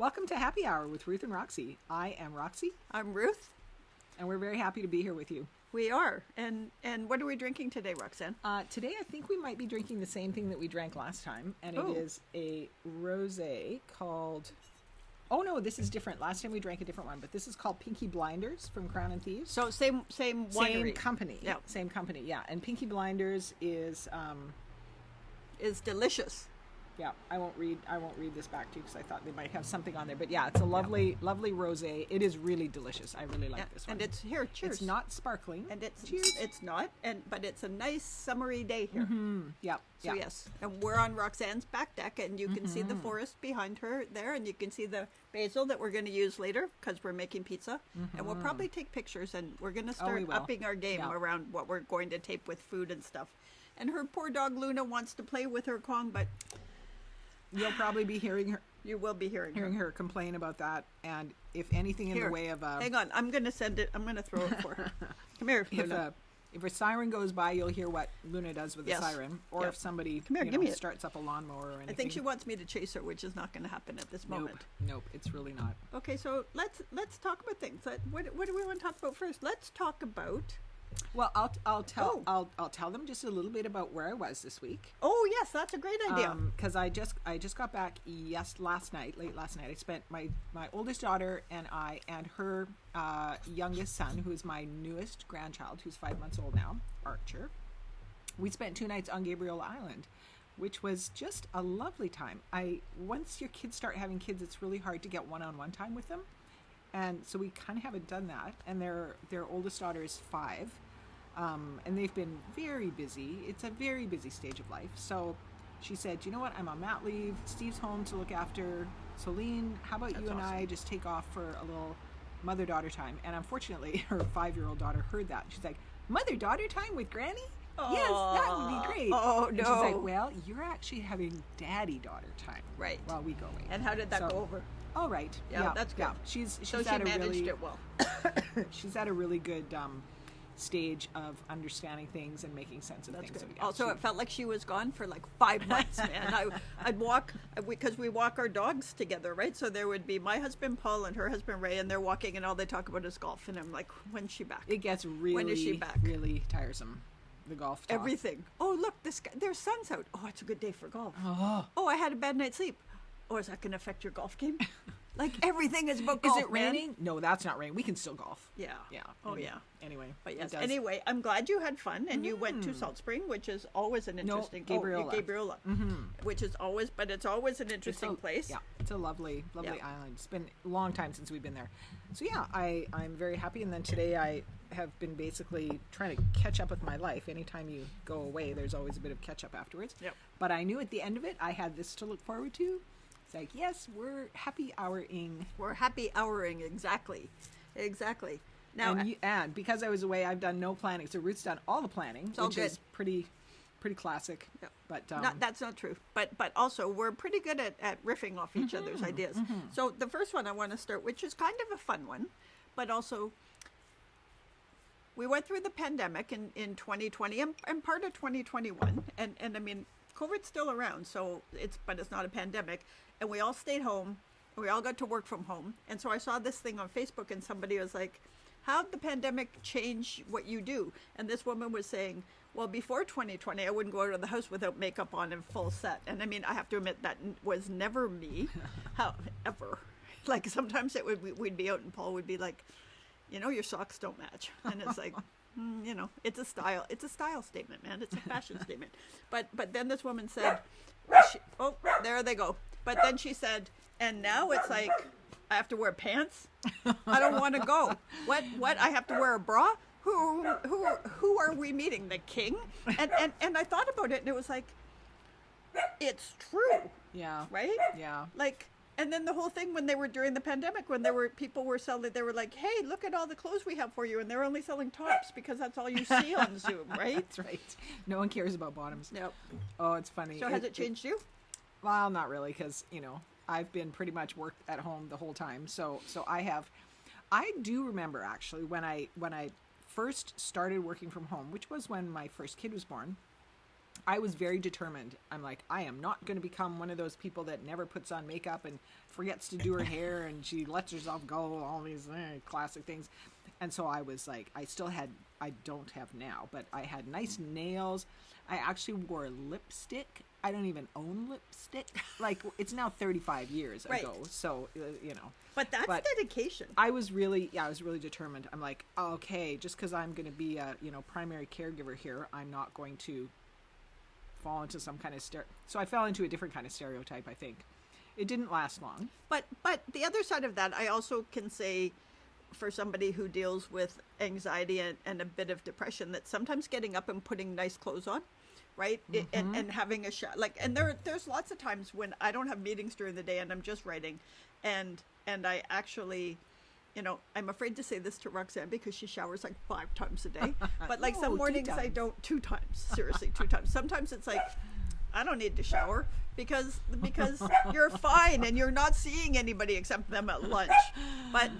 Welcome to Happy Hour with Ruth and Roxy. I am Roxy. I'm Ruth. And we're very happy to be here with you. We are. And what are we drinking today, Roxanne? Today I think we might be drinking the same thing that we drank last time. And it is a rosé called... Oh no, this is different. Last time we drank a different one, but this is called Pinky Blinders from Crown and Thieves. So same winery. Same company. Yeah. Same company, yeah. And Pinky Blinders is delicious. Yeah, I won't read this back to you because I thought they might have something on there. But yeah, it's a lovely rosé. It is really delicious. I really like this one. And it's here. Cheers. It's not sparkling. And it's cheers. It's not. But it's a nice summery day here. Mm-hmm. Yeah. So yes, and we're on Roxanne's back deck, and you can see the forest behind her there, and you can see the basil that we're going to use later because we're making pizza, and we'll probably take pictures, and we're going to start upping our game around what we're going to tape with food and stuff. And her poor dog Luna wants to play with her Kong, but you'll probably be hearing her. You will be hearing her complain about that, and if anything in the way of hang on, I'm going to send it. I'm going to throw it for her. Come here, Luna. If a siren goes by, you'll hear what Luna does with the siren, or if somebody starts up a lawnmower or anything. I think she wants me to chase her, which is not going to happen at this moment. Nope, it's really not. Okay, so let's talk about things. What do we want to talk about first? Let's talk about. Well, I'll tell them just a little bit about where I was this week. Oh yes, that's a great idea. Because I just got back late last night. I spent my oldest daughter and I and her youngest son, who is my newest grandchild, who's 5 months old now, Archer. We spent 2 nights on Gabriola Island, which was just a lovely time. Once your kids start having kids, it's really hard to get one-on-one time with them. And so we kind of haven't done that. And their oldest daughter is 5. And they've been very busy. It's a very busy stage of life. So she said, you know what? I'm on mat leave. Steve's home to look after Celine. How about you and I just take off for a little mother-daughter time? And unfortunately, her 5-year-old daughter heard that. She's like, mother-daughter time with Granny? Yes, that would be great. Oh, no. And she's like, well, you're actually having daddy-daughter time. Right. While we go away. And how did that go over? Oh, right. Yeah, that's good. Yeah. She's so she managed it well. She's at a really good stage of understanding things and making sense of things. Good. So, yeah, also, it felt like she was gone for like 5 months, man. I'd walk, because we walk our dogs together, right? So there would be my husband Paul and her husband Ray, and they're walking, and all they talk about is golf. And I'm like, when's she back? It gets really, when is she back? Really tiresome. The golf talk. Everything. Oh, look, their sun's out. Oh, it's a good day for golf. Oh, I had a bad night's sleep. Oh, is that going to affect your golf game? Like, everything is about golf. Is it raining? No, that's not raining. We can still golf. Yeah. Yeah. Oh, yeah. Anyway. But yes. Anyway, I'm glad you had fun, and you went to Salt Spring, which is always an interesting... Gabriola. Gabriola. Which is always... But it's always an interesting place. Yeah. It's a lovely island. It's been a long time since we've been there. So, yeah, I'm very happy. And then today I have been basically trying to catch up with my life. Anytime you go away, there's always a bit of catch up afterwards. Yep. But I knew at the end of it, I had this to look forward to. It's like, yes, we're happy houring. We're happy houring, exactly. Now, and because I was away, I've done no planning. So Ruth's done all the planning, which is pretty classic. Yeah. But that's not true. But also, we're pretty good at riffing off each other's ideas. So the first one I want to start, which is kind of a fun one, but also we went through the pandemic in 2020 and part of 2021, and I mean, COVID's still around, but it's not a pandemic, and we all stayed home. We all got to work from home, and so I saw this thing on Facebook, and somebody was like, "How'd the pandemic change what you do?" And this woman was saying, "Well, before 2020, I wouldn't go out of the house without makeup on and full set." And I mean, I have to admit that was never me, ever. Like sometimes we'd be out, and Paul would be like, "Your socks don't match," and it's like. It's a style statement, man. It's a fashion statement. But then this woman said, there they go. But then she said, and now it's like, I have to wear pants. I don't want to go. What? I have to wear a bra? Who are we meeting? The king? And I thought about it, and it was like, it's true. Yeah. Right? Yeah. Like. And then the whole thing when they were during the pandemic, when people were selling, they were like, "Hey, look at all the clothes we have for you," and they're only selling tops because that's all you see on Zoom, right? That's right. No one cares about bottoms. Yep. Oh, it's funny. So has it changed you? Well, not really, because I've been pretty much worked at home the whole time. So I do remember actually when I first started working from home, which was when my first kid was born. I was very determined. I'm like, I am not going to become one of those people that never puts on makeup and forgets to do her hair and she lets herself go, all these classic things. And so I was like, I don't have now, but I had nice nails. I actually wore lipstick. I don't even own lipstick. Like, it's now 35 years ago. So, But that's dedication. I was really determined. I'm like, okay, just because I'm going to be a, primary caregiver here, I'm not going to fall into some kind of so I fell into a different kind of stereotype, I think. It didn't last long. But the other side of that, I also can say, for somebody who deals with anxiety and a bit of depression, that sometimes getting up and putting nice clothes on, right? And having a shot, and there's lots of times when I don't have meetings during the day and I'm just writing, and I actually, I'm afraid to say this to Roxanne because she showers like 5 times a day, but like some mornings I don't. 2 times, seriously, 2 times. Sometimes it's like, I don't need to shower because you're fine and you're not seeing anybody except them at lunch. But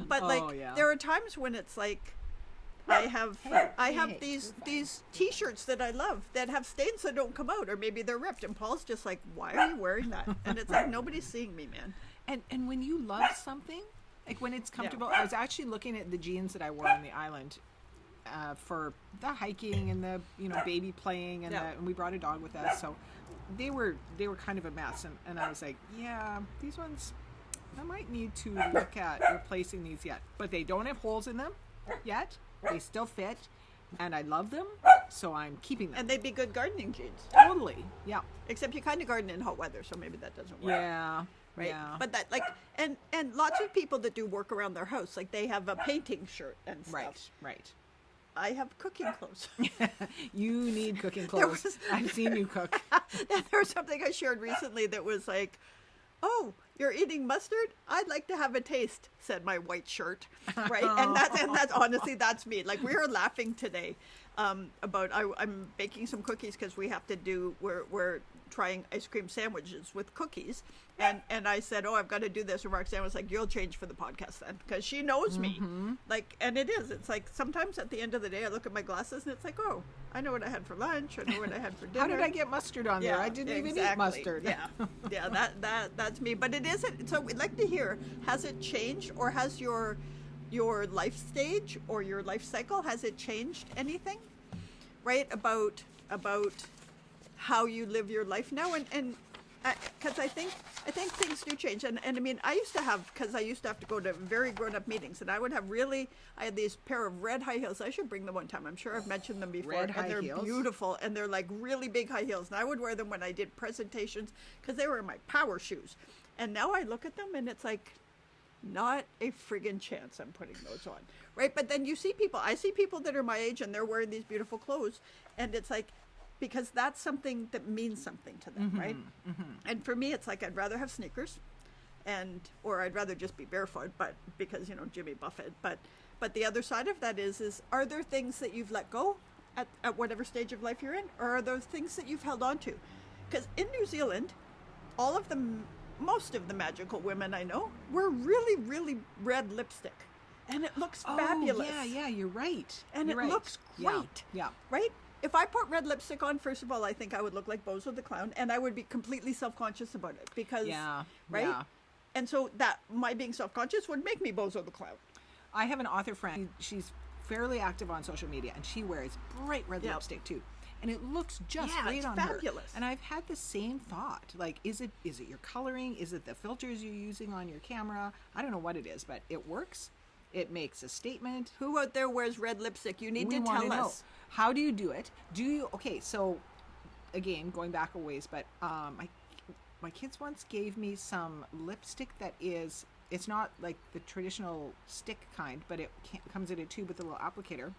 there are times when it's like, I have these T-shirts that I love that have stains that don't come out, or maybe they're ripped, and Paul's just like, why are you wearing that? And it's like, nobody's seeing me, man. And when you love something, like when it's comfortable, I was actually looking at the jeans that I wore on the island for the hiking and the baby playing, and we brought a dog with us, so they were kind of a mess, and I was like, yeah, these ones, I might need to look at replacing these yet, but they don't have holes in them yet. They still fit, and I love them, so I'm keeping them. And they'd be good gardening jeans. Totally, yeah. Except you kind of garden in hot weather, so maybe that doesn't work. Yeah, right. Yeah. But that, and lots of people that do work around their house, like they have a painting shirt and stuff. Right. I have cooking clothes. You need cooking clothes. I've seen you cook. There was something I shared recently that was like, oh, you're eating mustard? I'd like to have a taste, said my white shirt. Right? And that's honestly, that's me. Like, we were laughing today about, I'm baking some cookies because we're trying ice cream sandwiches with cookies. And I said, oh, I've got to do this. And Roxanne was like, you'll change for the podcast then. Because she knows me. Like, and it is. It's like, sometimes at the end of the day, I look at my glasses and it's like, oh, I know what I had for lunch. I know what I had for dinner. How did I get mustard on there? I didn't even eat mustard. Yeah, that's me. But it isn't. So we'd like to hear, has it changed, or has your life stage or your life cycle, has it changed anything? Right? About how you live your life now, and because I think things do change, and I mean, I used to have to go to very grown-up meetings, and I had these pair of red high heels. I should bring them one time. I'm sure I've mentioned them before. Red high they're heels? Beautiful, and they're like really big high heels, and I would wear them when I did presentations because they were my power shoes. And now I look at them and it's like, not a friggin' chance I'm putting those on, right? But then I see people that are my age and they're wearing these beautiful clothes, and it's like, because that's something that means something to them, right? And for me, it's like, I'd rather have sneakers, or I'd rather just be barefoot, but because, Jimmy Buffett. But the other side of that is are there things that you've let go at whatever stage of life you're in, or are those things that you've held on to? Because in New Zealand, most of the magical women I know wear really, really red lipstick, and it looks fabulous. Yeah, you're right. And it looks great. Yeah. Right? If I put red lipstick on, first of all, I think I would look like Bozo the Clown, and I would be completely self-conscious about it because, right? Yeah. And so that my being self-conscious would make me Bozo the Clown. I have an author friend. She's fairly active on social media, and she wears bright red lipstick too. And it looks just great on fabulous. her. And I've had the same thought. Like, is it your coloring? Is it the filters you're using on your camera? I don't know what it is, but it works. It makes a statement. Who out there wears red lipstick? You need to tell us. How do you do it? Okay, so again, going back a ways, but my kids once gave me some lipstick that it's not like the traditional stick kind, but it comes in a tube with a little applicator.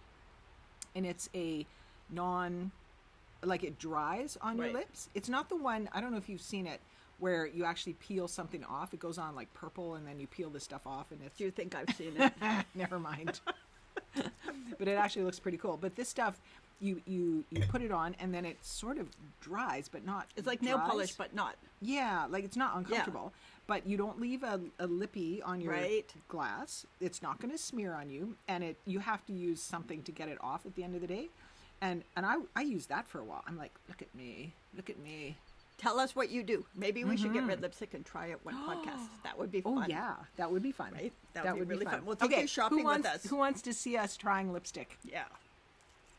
And it's a it dries on your lips. It's not the one, I don't know if you've seen it, where you actually peel something off. It goes on like purple, and then you peel the stuff off, and it's... Do you think I've seen it? Never mind. But it actually looks pretty cool. But this stuff, you put it on, and then it sort of dries, but not... It's like nail polish, but not. Yeah, like it's not uncomfortable. Yeah. But you don't leave a lippy on your glass. It's not going to smear on you, and you have to use something to get it off at the end of the day. And I used that for a while. I'm like, look at me. Tell us what you do. Maybe we should get red lipstick and try it one podcast. That would be fun. Oh yeah, that would be fun. Right? That would be really fun. We'll take okay, you shopping with us. Who wants to see us trying lipstick? Yeah.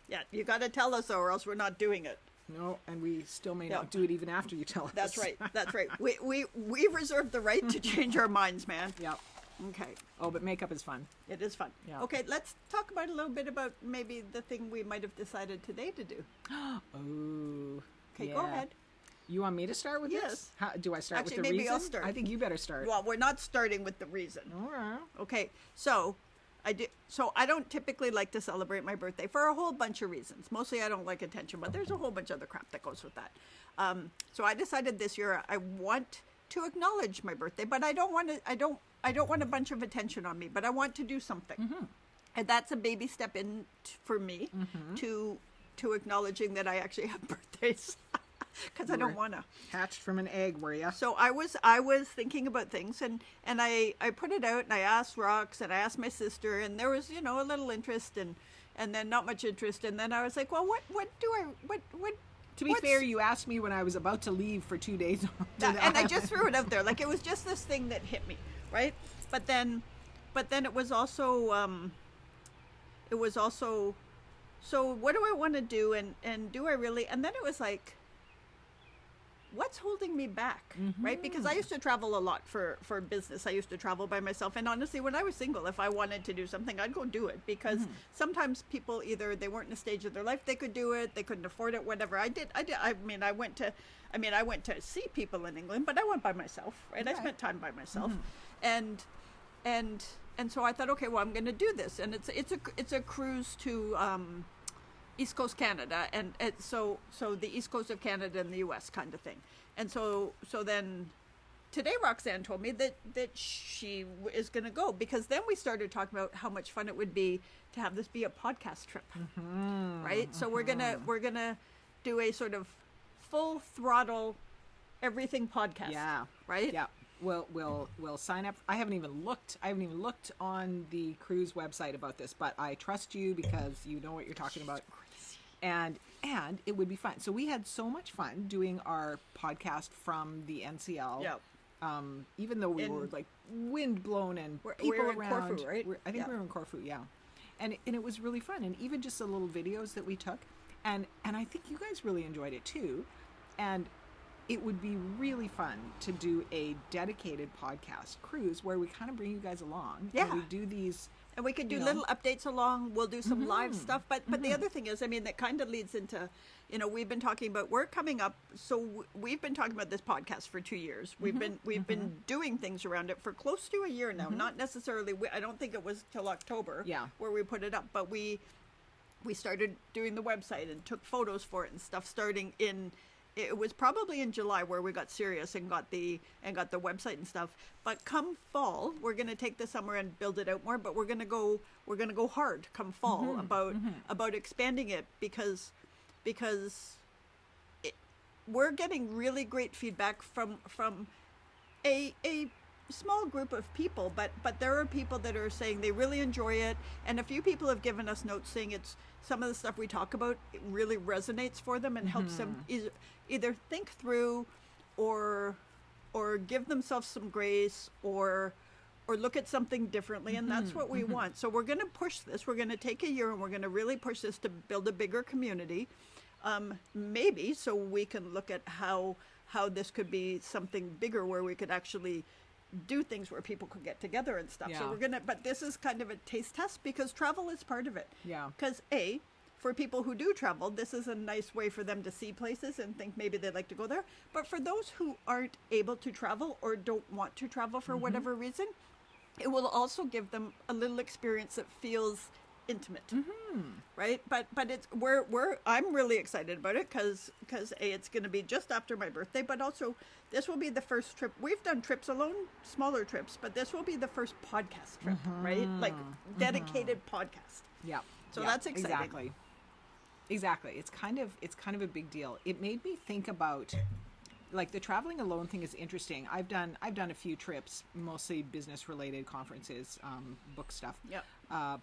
Yeah, you got to tell us, though, or else we're not doing it. No, and we still may not do it even after you tell us. That's right. That's right. We reserve the right to change our minds, man. Yep. Okay. Oh, but makeup is fun. It is fun. Yeah. Okay, let's talk about a little bit about maybe the thing we might have decided today to do. Oh. Okay, yeah. go ahead. You want me to start with Yes. this? How, do I start Actually, with the maybe reason? I'll start. I think you better start. Well, we're not starting with the reason. All right. Okay, so I don't typically like to celebrate my birthday for a whole bunch of reasons. Mostly I don't like attention, but there's a whole bunch of other crap that goes with that. So I decided this year I want to acknowledge my birthday, but I don't want a bunch of attention on me, but I want to do something. And that's a baby step in for me to acknowledging that I actually have birthdays. Because I don't want to. Hatched from an egg, were you? So I was thinking about things, and I put it out, and I asked Rox, and I asked my sister, and there was, a little interest, and then not much interest, and then I was like, well, what To be fair, you asked me when I was about to leave for 2 days. And I just threw it out there, like it was just this thing that hit me, right? But then it was also, so what do I want to do, and do I really? And then it was like, what's holding me back, right? Because I used to travel a lot for business. I used to travel by myself. And honestly, when I was single, if I wanted to do something, I'd go do it. Because sometimes people either they weren't in a stage of their life they could do it, they couldn't afford it, whatever. I went to see people in England, but I went by myself, right? Okay. I spent time by myself. And so I thought, okay, well, I'm going to do this. And it's a cruise to East Coast Canada, and so the East Coast of Canada and the U.S. kind of thing. And so then today Roxanne told me that she is going to go, because then we started talking about how much fun it would be to have this be a podcast trip, right? So we're gonna do a sort of full throttle everything podcast. Yeah. Right? Yeah. We'll sign up. I haven't even looked on the cruise website about this, but I trust you because you know what you're talking about. And it would be fun. So we had so much fun doing our podcast from the NCL. Yeah. Even though we were like wind blown and people we're in around. Corfu, right? I think we were in Corfu, yeah. And it was really fun. And even just the little videos that we took. And I think you guys really enjoyed it too. And it would be really fun to do a dedicated podcast cruise where we kind of bring you guys along. Yeah. And we do these. And we could do little updates along. We'll do some live stuff. But the other thing is, that kind of leads into, we've been talking about, we're coming up. So we've been talking about this podcast for 2 years. We've been doing things around it for close to a year now. Not necessarily, I don't think it was till October where we put it up. But we started doing the website and took photos for it and stuff starting in, it was probably in July where we got serious and got the website and stuff. But come fall, we're going to take the summer and build it out more. But we're going to go hard come fall about expanding it because we're getting really great feedback from a small group of people. But there are people that are saying they really enjoy it, and a few people have given us notes saying it's some of the stuff we talk about, it really resonates for them and helps them either think through or give themselves some grace or look at something differently. And that's what we want. So we're going to push this. We're going to take a year and we're going to really push this to build a bigger community. Maybe so we can look at how this could be something bigger where we could actually do things where people could get together and stuff. So but this is kind of a taste test because travel is part of it. Yeah. Because for people who do travel, this is a nice way for them to see places and think maybe they'd like to go there. But for those who aren't able to travel or don't want to travel for whatever reason, it will also give them a little experience that feels intimate, right? But it's I'm really excited about it because it's going to be just after my birthday, but also this will be the first trip. We've done trips alone, smaller trips, but this will be the first podcast trip, right? Like dedicated podcast. Yeah. So that's exciting. Exactly. It's kind of a big deal. It made me think about like the traveling alone thing is interesting. I've done a few trips, mostly business related conferences, book stuff, Yep.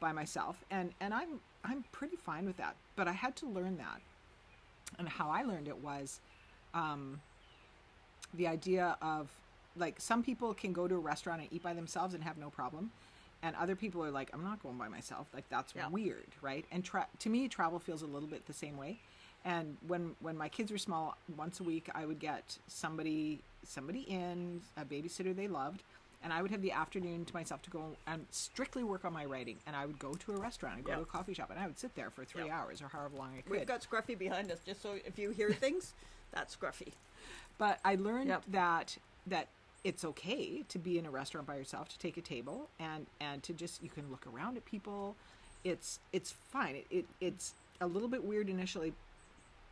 by myself, and I'm pretty fine with that. But I had to learn that, and how I learned it was, the idea of, like, some people can go to a restaurant and eat by themselves and have no problem, and other people are like, I'm not going by myself. Like, that's Yeah. weird, right? And to me, travel feels a little bit the same way. And when my kids were small, once a week I would get somebody in, a babysitter they loved, and I would have the afternoon to myself to go and strictly work on my writing. And I would go to a restaurant and go Yeah. to a coffee shop, and I would sit there for 3 Yeah. hours or however long I could. We've got Scruffy behind us, just so if you hear things, that's Scruffy. But I learned Yep. that it's okay to be in a restaurant by yourself, to take a table and to just, you can look around at people. It's fine. It's a little bit weird initially,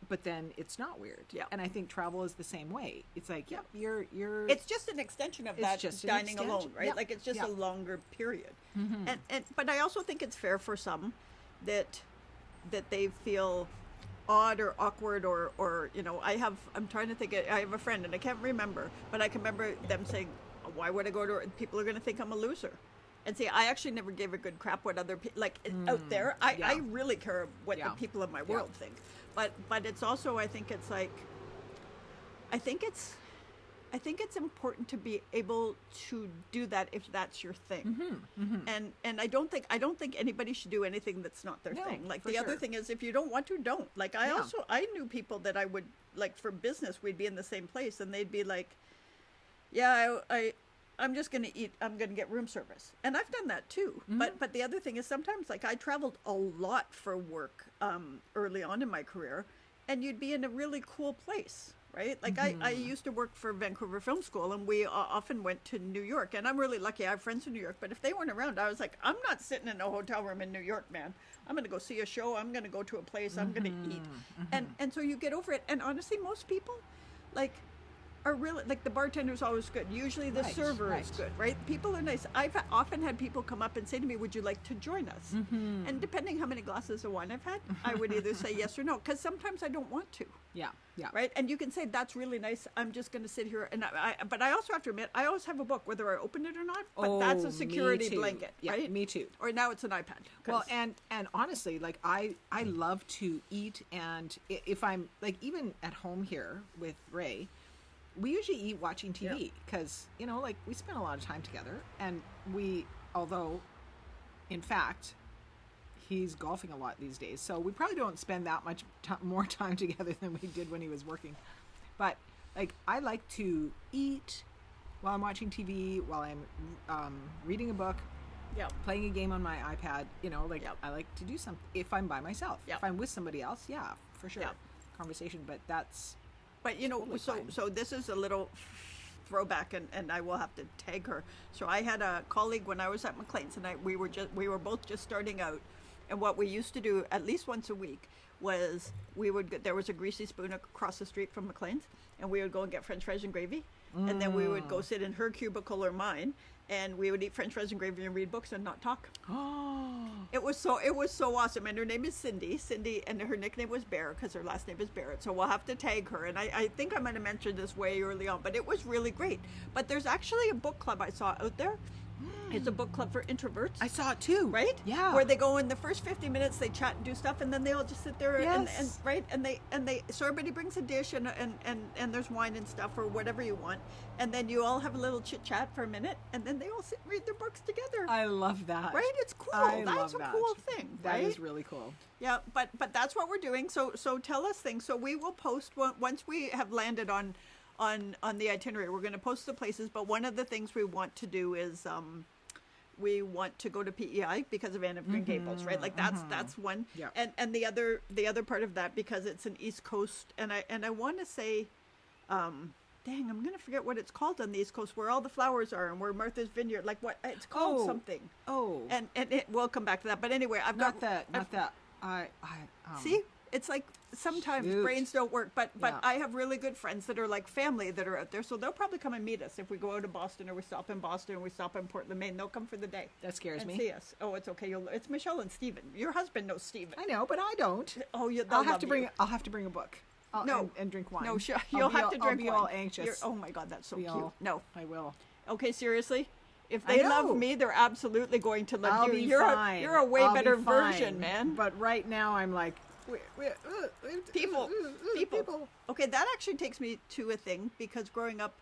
but then it's not weird. Yeah. And I think travel is the same way. It's like, yep, you're It's just an extension of It's that just an dining alone, extension. right? Yeah. Like it's just Yeah. a longer period. And but I also think it's fair for some that they feel odd or awkward or I'm trying to think. I have a friend and I can't remember, but I can remember them saying, "Why would I go to? People are going to think I'm a loser." And see, I actually never gave a good crap what other people like out there. I yeah. really care what Yeah. the people in my world think. But it's also, I think it's like, I think it's important to be able to do that if that's your thing. And I don't think anybody should do anything that's not their No, thing. Like for the other sure. thing is, if you don't want to, don't. Like I knew people that I would, like, for business, we'd be in the same place and they'd be like, yeah, I'm just going to eat. I'm going to get room service. And I've done that too. But the other thing is, sometimes, like, I traveled a lot for work early on in my career, and you'd be in a really cool place, right? Like I used to work for Vancouver Film School, and we often went to New York. And I'm really lucky. I have friends in New York. But if they weren't around, I was like, I'm not sitting in a hotel room in New York, man. I'm going to go see a show. I'm going to go to a place. I'm going to eat. And so you get over it. And honestly, most people, like, are really, like, the bartender's always good. Usually the Right, server is right. good, right? People are nice. I've often had people come up and say to me, would you like to join us? And depending how many glasses of wine I've had, I would either say yes or no, because sometimes I don't want to, yeah. right? And you can say, that's really nice. I'm just going to sit here. And but I also have to admit, I always have a book, whether I open it or not, but that's Oh, a security me too. blanket, Yeah, right? me too. Or now it's an iPad. Well, and honestly, like, I love to eat, and if I'm, like, even at home here with Ray, we usually eat watching TV because, like, we spend a lot of time together, and although in fact he's golfing a lot these days, so we probably don't spend that much more time together than we did when he was working. But, like, I like to eat while I'm watching TV, while I'm reading a book, Yeah. playing a game on my iPad, like, Yep. I like to do something if I'm by myself. Yep. If I'm with somebody else, yeah, for sure. Yep. Conversation, but that's But Totally so fine. so this is a little throwback, and I will have to tag her. So I had a colleague when I was at McLean's, and we were both just starting out, and what we used to do at least once a week was there was a greasy spoon across the street from McLean's, and we would go and get French fries and gravy, and then we would go sit in her cubicle or mine, and we would eat French fries and gravy and read books and not talk. It was so awesome. And her name is Cindy, and her nickname was Bear because her last name is Barrett. So we'll have to tag her. And I think I might have mentioned this way early on, but it was really great. But there's actually a book club I saw out there. It's a book club for introverts. I saw it too. Right? Yeah. Where they go in the first 50 minutes, they chat and do stuff, and then they all just sit there and Yes. right, and they so everybody brings a dish and there's wine and stuff or whatever you want, and then you all have a little chit chat for a minute, and then they all sit and read their books together. I love that. Right? It's cool. I That's love a that. cool thing. That right? is really cool. Yeah, but that's what we're doing. So tell us things. So we will post once we have landed on the itinerary. We're going to post the places, but one of the things we want to do is we want to go to PEI because of Anne of Green Gables, right? Like that's one. Yeah. And the other part of that, because it's an East Coast, and I want to say, I'm going to forget what it's called on the East Coast, where all the flowers are and where Martha's Vineyard, like what it's called something. Oh. And we'll come back to that. But anyway, I've not got that. see, it's like sometimes Shoot. brains don't work, but Yeah. I have really good friends that are like family that are out there, so they'll probably come and meet us if we go out to Boston, or we stop in Boston, or we stop in Portland, Maine. They'll come for the day That scares and me. see us. Oh, it's okay. It's Michelle and Stephen. Your husband knows Stephen. I know, but I don't. Oh, I'll have to bring a book. and drink wine. No, sure. I'll You'll be have all- to drink I'll be wine. all anxious. Oh my God, that's so Be cute. all- No. I will. Okay, seriously. If I they love know. me, they're absolutely going to love I'll you. be You're fine. you're a way I'll be better fine. version, man. But right now I'm like, People. Okay, that actually takes me to a thing, because growing up,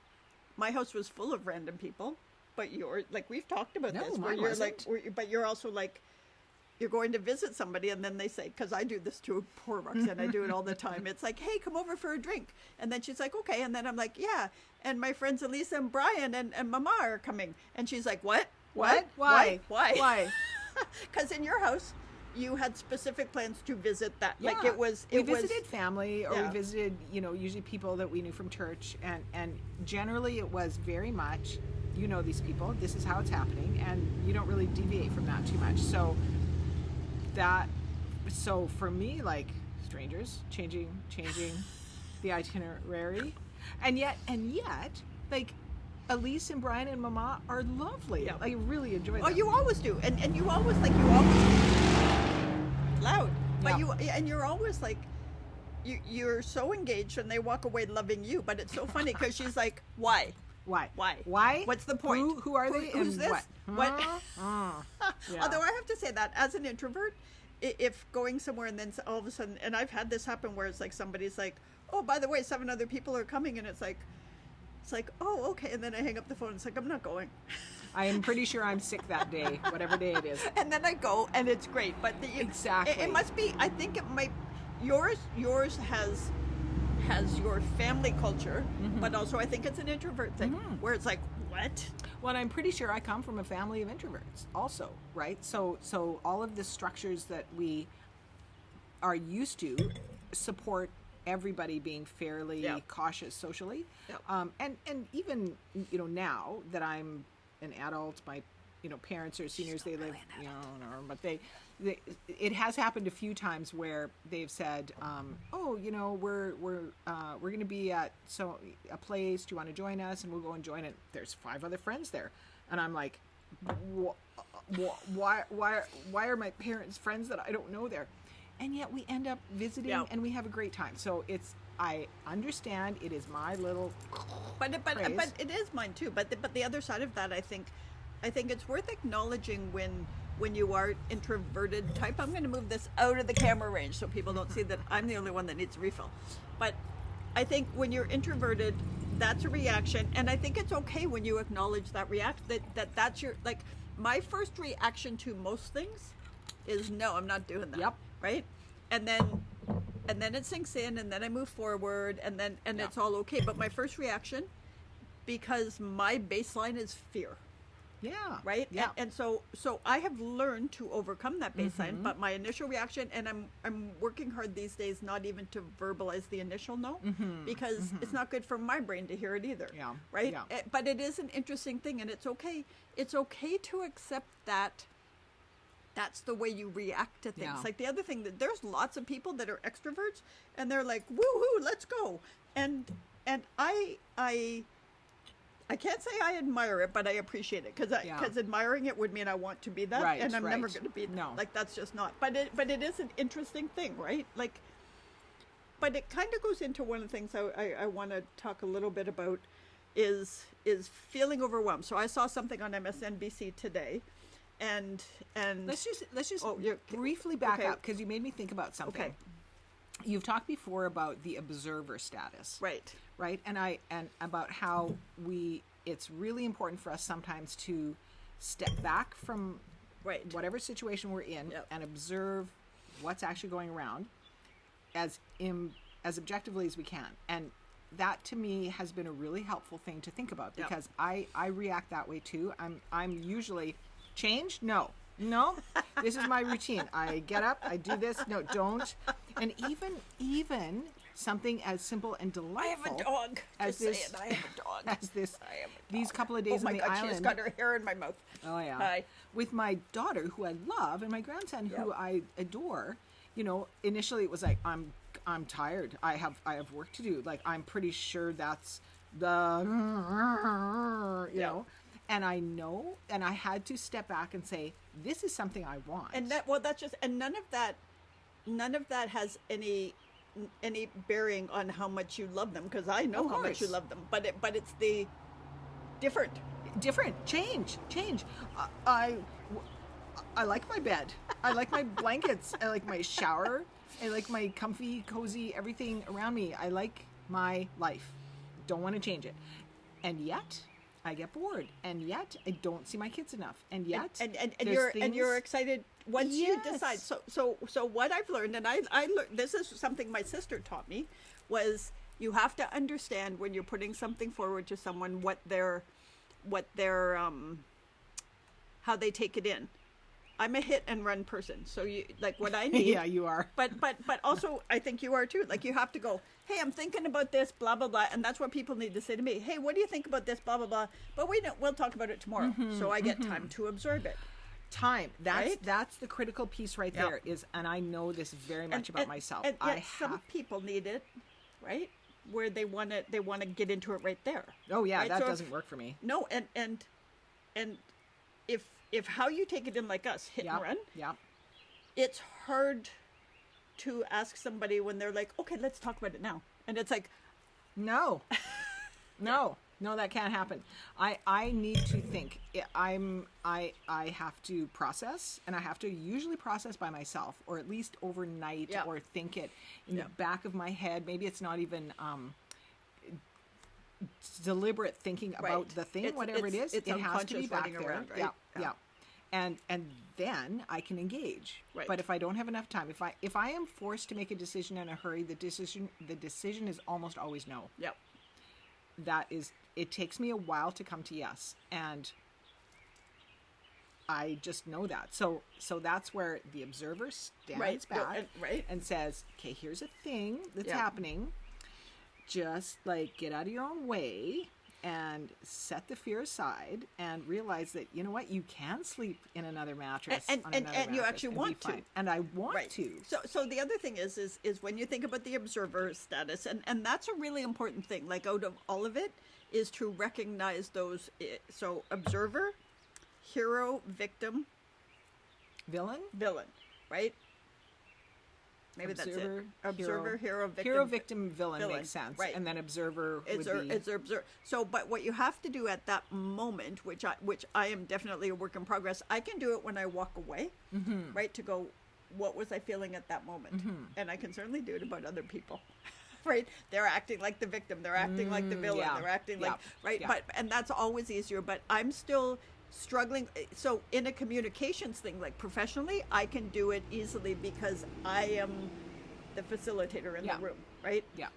my house was full of random people. But you're like, we've talked about No, this, where mine you're wasn't. but you're also like, you're going to visit somebody, and then they say, because I do this to poor Roxy, and I do it all the time. It's like, hey, come over for a drink, and then she's like, okay, and then I'm like, yeah, and my friends Elisa and Brian and Mama are coming, and she's like, what? Why? Why? Because in your house, you had specific plans to visit that. Yeah. Like we visited family, or Yeah. we visited, usually people that we knew from church, and generally it was very much, these people, this is how it's happening, and you don't really deviate from that too much. So for me, like, strangers changing the itinerary, and yet like, Elise and Brian and Mama are lovely. Yeah. I really enjoy them. Oh, you always do, and you always loud, but Yeah. you're always like, you're so engaged, and they walk away loving you. But it's so funny, because she's like, why? Why? Why? What's the point? Who are they? Who's and this? What? Yeah. Although I have to say that as an introvert, if going somewhere and then all of a sudden, and I've had this happen where it's like somebody's like, oh, by the way, 7 other people are coming, and it's like, oh, okay, and then I hang up the phone. It's like, I'm not going. I am pretty sure I'm sick that day, whatever day it is. And then I go, and it's great. But Exactly. it must be. I think it might. Yours has your family culture, but also I think it's an introvert thing, where it's like, what? Well, I'm pretty sure I come from a family of introverts also, right? So all of the structures that we are used to support everybody being fairly Yep. cautious socially. Yep. And even, now that I'm an adult, my, parents are seniors, they live, but it has happened a few times where they've said, we're going to be at a place, do you want to join us? And we'll go and join it. There's 5 other friends there. And I'm like, why are my parents friends that I don't know there? And yet we end up visiting and we have a great time. So I understand it is my little But craze. it is mine too. But the other side of that, I think it's worth acknowledging when you are introverted type. I'm going to move this out of the camera range so people don't see that I'm the only one that needs a refill. But I think when you're introverted, that's a reaction, and I think it's okay when you acknowledge that that's your, like, my first reaction to most things is no, I'm not doing that. Yep. Right? And then it sinks in, and then I move forward, and it's all okay. But my first reaction, because my baseline is fear. Yeah. Right? Yeah. And so I have learned to overcome that baseline, but my initial reaction, and I'm working hard these days not even to verbalize the initial no, because it's not good for my brain to hear it either. Yeah. Right? Yeah. But it is an interesting thing, and it's okay. It's okay to accept that that's the way you react to things. Yeah. Like the other thing, that there's lots of people that are extroverts, and they're like, woohoo, let's go. And I can't say I admire it, but I appreciate it, because admiring it would mean I want to be that, Right, and I'm never right. going to be that. No. Like, that's just not. But it is an interesting thing, right? Like, but it kind of goes into one of the things I want to talk a little bit about is feeling overwhelmed. So I saw something on MSNBC today, and Let's just briefly back okay. up, because you made me think about something. Okay. You've talked before about the observer status. right. Right? And about how it's really important for us sometimes to step back from Right. whatever situation we're in Yep. and observe what's actually going around as objectively as we can. And that to me has been a really helpful thing to think about, Yep. because I react that way too. I'm usually change? No, this is my routine. I get up, I do this. No, don't. And even something as simple and I delightful have a dog. as Just say this, it. I have a dog. as this, I have a these dog. couple of days Oh my on the God, island. she's got her hair in my mouth. Oh yeah. Hi. With my daughter, who I love, and my grandson, who Yep. I adore. Initially it was like, I'm tired. I have work to do. Like, I'm pretty sure that's the you know. And I know, and I had to step back and say, this is something I want. And that's just, and none of that has any any bearing on how much you love them, because I know Of how much you course. love them. But it's the different. Change. I like my bed. I like my blankets. I like my shower. I like my comfy, cozy, everything around me. I like my life. Don't want to change it. And yet, I get bored. And yet, I don't see my kids enough. And yet, and there's you're things- excited once you Yes. decide. So what I've learned, and I learned, this is something my sister taught me, was you have to understand when you're putting something forward to someone what their how they take it in. I'm a hit and run person, so you like what I need. Yeah, you are. But also I think you are too. Like you have to go, hey, I'm thinking about this, blah blah blah, and that's what people need to say to me. Hey, what do you think about this, blah blah blah? But we'll talk about it tomorrow, so I get time to absorb it. Time. That's Right? that's the critical piece right Yeah. there. Is, and I know this very much about myself. And I yet some people need it, right? Where they want to get into it right there. Oh yeah, Right? that So if- doesn't work for me. No, and if how you take it in like us, hit Yeah. and run, Yeah. it's hard to ask somebody when they're like, okay, let's talk about it now. And it's like, No. No, that can't happen. I need to think. I have to process, and I have to usually process by myself, or at least overnight, Yeah. or think it in Yeah. the back of my head. Maybe it's not even deliberate thinking about Right. the thing, It's- whatever it it's- is. it's It has to be unconscious back running there. around, right? Yeah, Yeah. yeah. And then I can engage. Right. But if I don't have enough time, if I am forced to make a decision in a hurry, the decision is almost always no. yep, It takes me a while to come to yes, and I just know that. So that's where the observer stands Right. No, back right. and says, okay, here's a thing that's Yeah. happening. Just like get out of your own way and set the fear aside and realize that, you know what, you can sleep in another mattress. And on another you mattress actually and be want to. fine. And I want right. to. So the other thing is when you think about the observer status, and that's a really important thing. Like out of all of it, is to recognize those. So observer, hero, victim, Villain? villain, right? Maybe that's Observer, it. Observer, hero, victim. Hero, victim, villain villain, makes sense. right. And then observer would be... It's observe. So, but what you have to do at that moment, which I am definitely a work in progress. I can do it when I walk away, right? To go, what was I feeling at that moment? And I can certainly do it about other people, right? They're acting like the victim. They're acting like the villain. yeah. They're acting like right. Yeah. And that's always easier. But I'm still struggling. So in a communications thing, like professionally, I can do it easily because I am the facilitator in Yeah. the room, right? Yeah.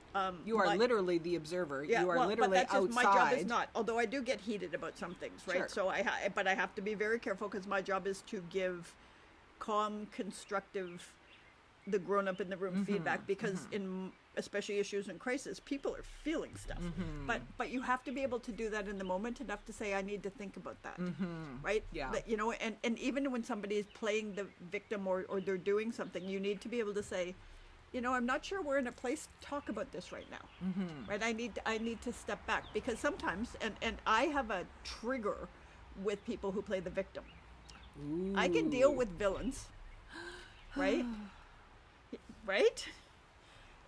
You are but- literally the observer. Yeah, You are well, literally but that's just, outside. my job is not. Although I do get heated about some things, right? Sure. So but I have to be very careful because my job is to give calm, constructive, the grown up in the room feedback because in especially issues in crisis, people are feeling stuff. But you have to be able to do that in the moment enough to say, I need to think about that, right? Yeah. That, you know, and even when somebody is playing the victim or they're doing something, you need to be able to say, you know, I'm not sure we're in a place to talk about this right now, right? I need to step back because sometimes, and I have a trigger with people who play the victim. I can deal with villains, right? Right?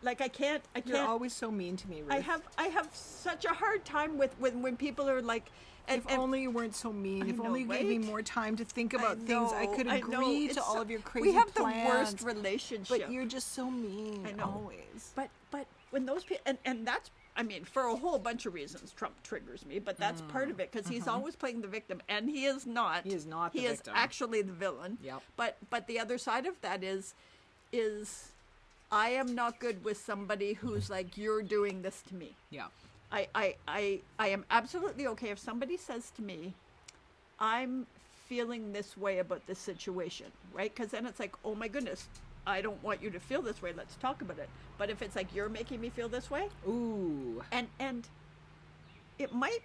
Like I can't. You're always so mean to me, Ruth. I have such a hard time with when people are like. If only you weren't so mean. If know, only you gave me right? more time to think about things, I could know. agree It's to all so- of your crazy We have plans. the worst relationship. But you're just so mean. I know. Always. But when those people and that's, I mean, for a whole bunch of reasons, Trump triggers me. But that's part of it because he's always playing the victim, and he is not. He is not the He victim. is actually the villain. Yep. But the other side of that is I am not good with somebody who's like, you're doing this to me. Yeah. I am absolutely okay if somebody says to me, I'm feeling this way about this situation, right? Because then it's like, oh my goodness, I don't want you to feel this way. Let's talk about it. But if it's like, you're making me feel this way, Ooh. and it might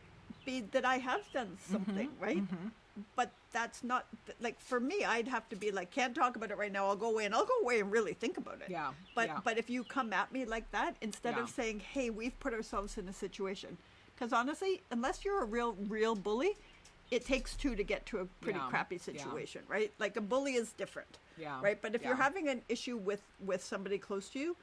be that I have done something, right? But that's not, like, for me, I'd have to be like, can't talk about it right now. I'll go away and really think about it. Yeah, But yeah. but if you come at me like that, instead Yeah. of saying, hey, we've put ourselves in a situation. Because honestly, unless you're a real bully, it takes two to get to a pretty Yeah, crappy yeah. situation, right? Like a bully is different, Yeah, right? But if you're yeah. having an issue with somebody close to you,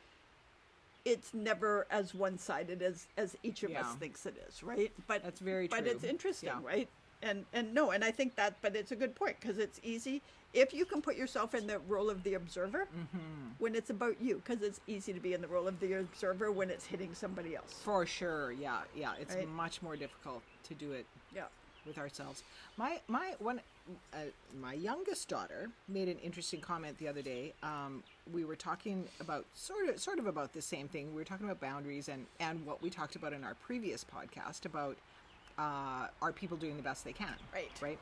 it's never as one-sided as each of us thinks it is, right? But That's very But true. it's interesting, Yeah. right? And I think that, but it's a good point, because it's easy if you can put yourself in the role of the observer when it's about you, because it's easy to be in the role of the observer when it's hitting somebody else. For sure, yeah. It's Right. much more difficult to do it Yeah. with ourselves. My youngest daughter made an interesting comment the other day. We were talking about sort of about the same thing. We were talking about boundaries and what we talked about in our previous podcast about are people doing the best they can, right?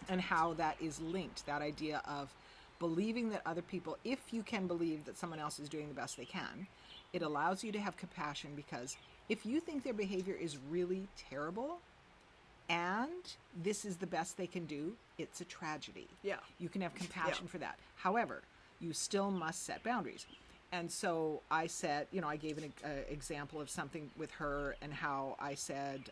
And how that is linked, that idea of believing that other people, if you can believe that someone else is doing the best they can, it allows you to have compassion, because if you think their behavior is really terrible and this is the best they can do, it's a tragedy. Yeah. You can have compassion for that. However, you still must set boundaries. And so I said, I gave an example of something with her, and how I said,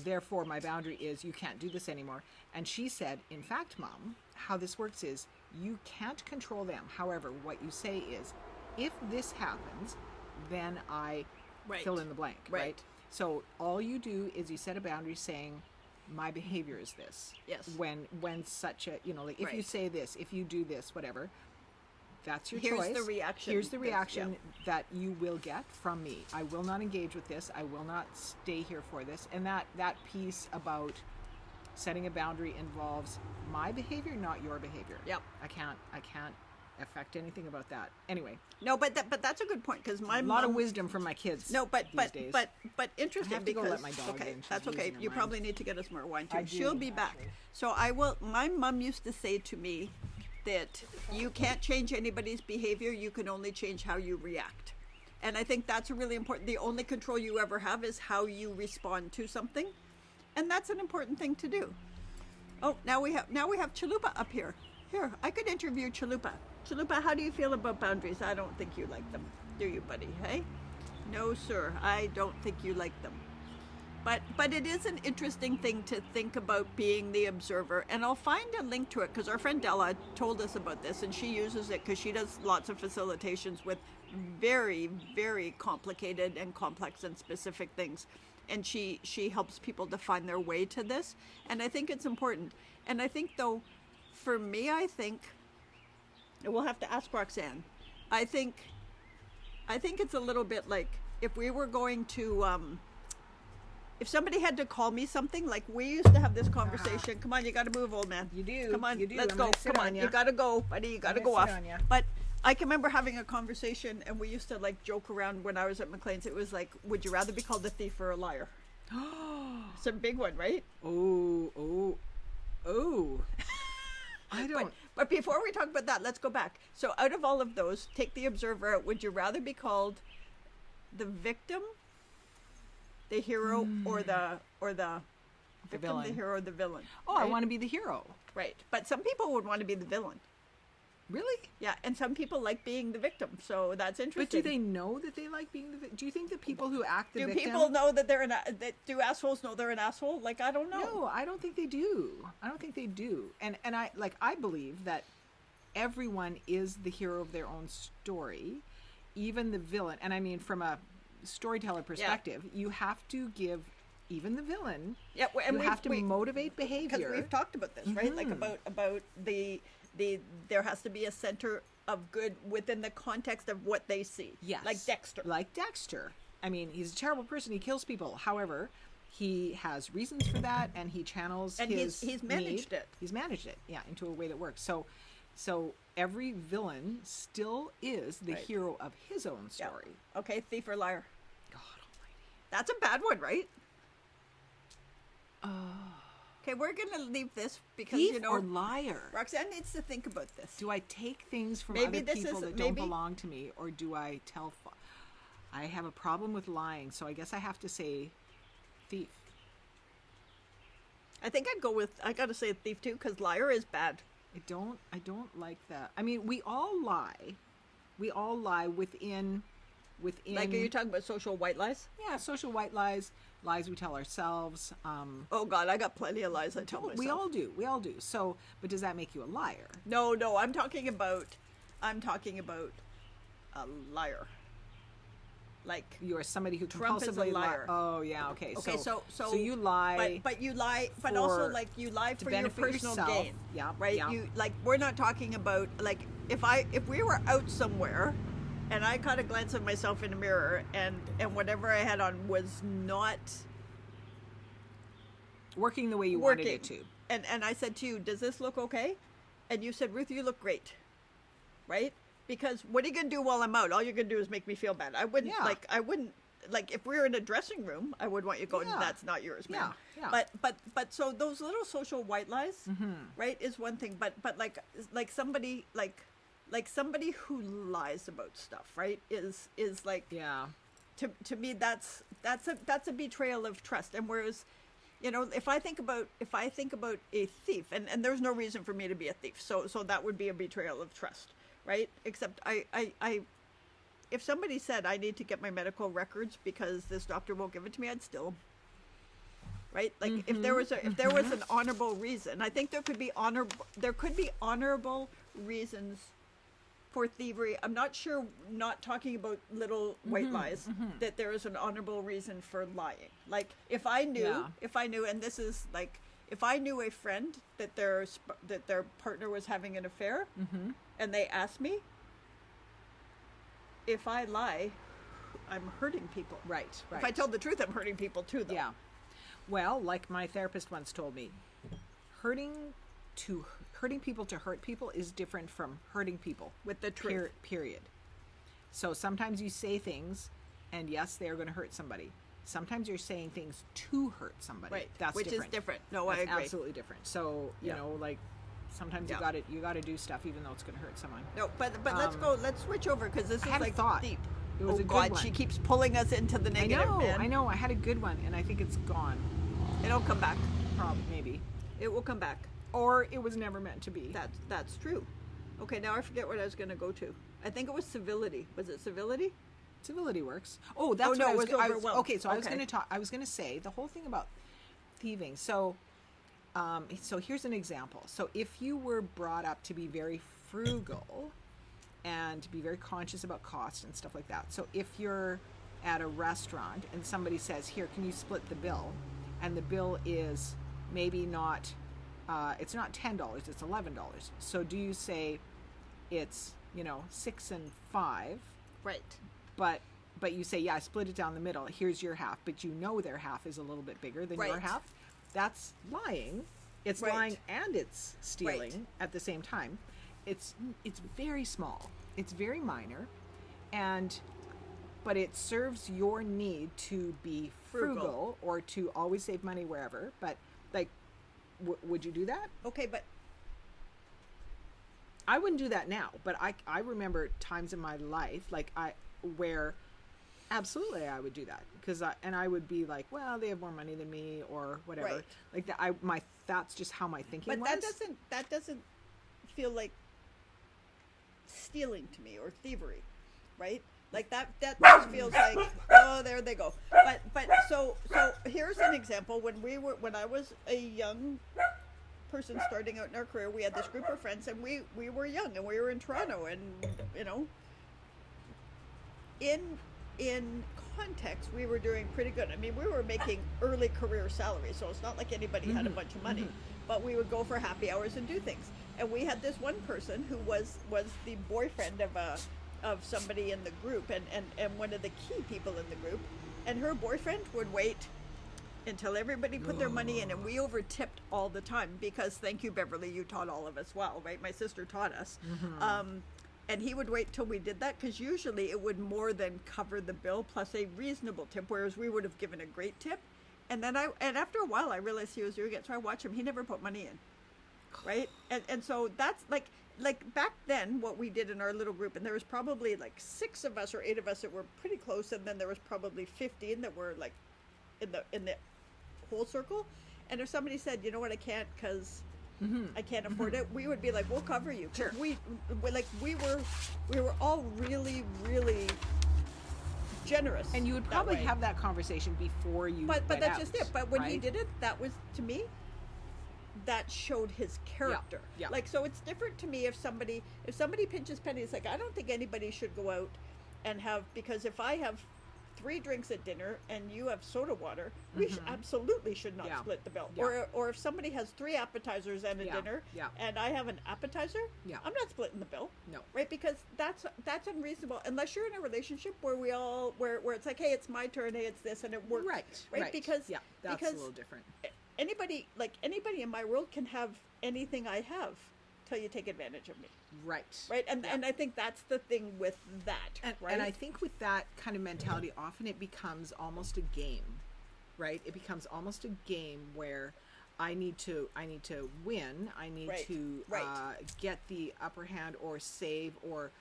therefore my boundary is you can't do this anymore. And she said, in fact, Mom, how this works is you can't control them. However, what you say is, if this happens, then I fill in the blank, right? So all you do is you set a boundary saying, my behavior is this. Yes. When such a, like if you say this, if you do this, whatever, that's your Here's choice. the reaction. Here's the reaction that you will get from me. I will not engage with this. I will not stay here for this. And that piece about setting a boundary involves my behavior, not your behavior. Yep. I can't affect anything about that. Anyway. No, but that's a good point, because my A lot of wisdom from my kids. No, but these days. but interesting, I have to because go let my dog in. She's that's okay. losing her You mind. probably need to get us more wine too. I do, She'll be back. actually. So I will. My mom used to say to me that you can't change anybody's behavior. You can only change how you react. And I think that's really important. The only control you ever have is how you respond to something, and that's an important thing to do. Oh, now we have Chalupa up here. Here, I could interview Chalupa. Chalupa, how do you feel about boundaries? I don't think you like them, do you, buddy? Hey? No, sir, I don't think you like them. But it is an interesting thing to think about being the observer, and I'll find a link to it, because our friend Della told us about this, and she uses it because she does lots of facilitations with very, very complicated and complex and specific things, and she helps people to find their way to this, and I think it's important. And I think, though, for me, we'll have to ask Roxanne. I think it's a little bit like if we were going to, if somebody had to call me something, like we used to have this conversation. Come on, you got to move, old man. You do. Come on, You do. let's I'm go. gonna sit Come on, on ya. you got to go, buddy. You got to I'm go gonna off. sit on ya. But I can remember having a conversation, and we used to like joke around when I was at McLean's. It was like, would you rather be called a thief or a liar? It's a big one, right? Oh. I don't. But before we talk about that, let's go back. So out of all of those, take the observer out. Would you rather be called the victim, the hero, or the victim, villain. the hero, or the villain? Oh, I right? want to be the hero. Right. But some people would want to be the villain. Really? Yeah, and some people like being the victim. So that's But interesting. do they know that they like being the victim? Do you think that people who act the Do victim... people know that do assholes know they're an asshole? Like, I don't know. No, I don't think they do. And I believe that everyone is the hero of their own story, even the villain. And I mean, from a storyteller perspective, you have to give even the villain. Yeah, and you have to motivate behavior. Because we've talked about this, right? Like about the there has to be a center of good within the context of what they see. Yes. Like Dexter. I mean, he's a terrible person. He kills people. However, he has reasons for that, and he channels And his he's managed need. it. He's managed it, yeah, into a way that works. So every villain still is the Right. hero of his own story. Yeah. Okay, thief or liar. God almighty. That's a bad one, right? Okay, we're gonna leave this because Thief or liar? Roxanne needs to think about this. Do I take things from Maybe other this people is- that don't maybe- belong to me, or do I tell... I have a problem with lying, so I guess I have to say thief. I think I gotta say thief too, because liar is bad. I don't like that. I mean, we all lie. We all lie within. Like, are you talking about social white lies? Yeah, social white lies we tell ourselves. Oh God, I got plenty of lies I tell myself. We all do. So, but does that make you a liar? No, I'm talking about a liar. like You are somebody who Trump is a compulsively liar. Oh yeah, okay. Okay, so you lie. but you lie, but also like you lie to for your benefit personal yourself. gain. Yeah, right. yeah. You like we're not talking about like if we were out somewhere, and I caught a glance of myself in a mirror, and whatever I had on was not working the way you working. wanted it to. And I said to you, "Does this look okay?" And you said, "Ruth, you look great." Right? Because what are you gonna do while I'm out? All you're gonna do is make me feel bad. I wouldn't if we were in a dressing room, I would want you going, that's not yours, man. Yeah. But so those little social white lies, right, is one thing. But like somebody who lies about stuff, right, is like to me that's a betrayal of trust. And whereas, you know, if I think about a thief, and there's no reason for me to be a thief, so that would be a betrayal of trust, right? Except I if somebody said I need to get my medical records because this doctor won't give it to me, I'd steal them. Right? Like if there was an honorable reason, I think there could be honorable reasons for thievery. I'm not sure, not talking about little white lies, that there is an honorable reason for lying. Like if I knew, and this is like, if I knew a friend that their partner was having an affair, and they asked me, if I lie, I'm hurting people. Right. If I tell the truth, I'm hurting people too, though. Yeah. Well, like my therapist once told me, hurting people to hurt people is different from hurting people with the truth. Period. So sometimes you say things, and yes, they are going to hurt somebody. Sometimes you're saying things to hurt somebody. Right. That's which different. Is different. No, That's I agree. absolutely different. So you know, like sometimes you got to do stuff even though it's going to hurt someone. No, but let's switch over because this is like deep. It was a good one. She keeps pulling us into the negative. I know. I had a good one, and I think it's gone. It'll come back. Probably, maybe. It will come back. Or it was never meant to be. That's true. Okay, now I forget what I was going to go to. I think it was civility. Was it civility? Civility works. Oh, that's no, what it was overwhelmed. Okay, so I was going to talk. I was going to say the whole thing about thieving. So, so here's an example. So if you were brought up to be very frugal and to be very conscious about cost and stuff like that. So if you're at a restaurant and somebody says, "Here, can you split the bill?" and the bill is maybe not, it's not $10, it's $11. So do you say it's, $6 and $5? Right. But you say, yeah, I split it down the middle. Here's your half, but their half is a little bit bigger than your half. That's lying. It's lying and it's stealing at the same time. It's very small. It's very minor, but it serves your need to be frugal or to always save money wherever. But like, would you do that? Okay, but I wouldn't do that now. But I remember times in my life where absolutely I would do that because I would be like, well, they have more money than me or whatever. Right. Like that. That's just how my thinking was. But that doesn't feel like stealing to me or thievery, right? Like that just feels like, oh, there they go. But so here's an example. When I was a young person starting out in our career, we had this group of friends, and we were young, and we were in Toronto, and in context, we were doing pretty good. I mean, we were making early career salaries, so it's not like anybody had a bunch of money, but we would go for happy hours and do things. And we had this one person who was the boyfriend of somebody in the group, and one of the key people in the group, and her boyfriend would wait until everybody put their money in, and we over-tipped all the time because, thank you, Beverly, you taught all of us well, right? My sister taught us. And he would wait till we did that because usually it would more than cover the bill plus a reasonable tip, whereas we would have given a great tip. And then after a while I realized he was doing it, so I watched him. He never put money in, right? And so that's like back then what we did in our little group, and there was probably like 6 of us or 8 of us that were pretty close, and then there was probably 15 that were like in the whole circle. And if somebody said, you know what, I can't because I can't afford it, we would be like, we'll cover you. Sure. We were all really, really generous. And you would probably have that conversation before you But went that's out, just it. But when he right? did it, that was, to me, that showed his character. Yeah. Like, so it's different to me if somebody pinches pennies. Like, I don't think anybody should go out and have, because if I have 3 drinks at dinner and you have soda water, we absolutely should not split the bill. Yeah. Or if somebody has 3 appetizers and a dinner, Yeah. and I have an appetizer, I'm not splitting the bill. No. Right? Because that's unreasonable unless you're in a relationship where where it's like, hey, it's my turn, hey, it's this, and it works. Right. Because that's a little different. Anybody in my world can have anything I have till you take advantage of me. Right. And I think that's the thing with that. And I think with that kind of mentality, often it becomes almost a game, right? It becomes almost a game where I need to win. I need to get the upper hand or save or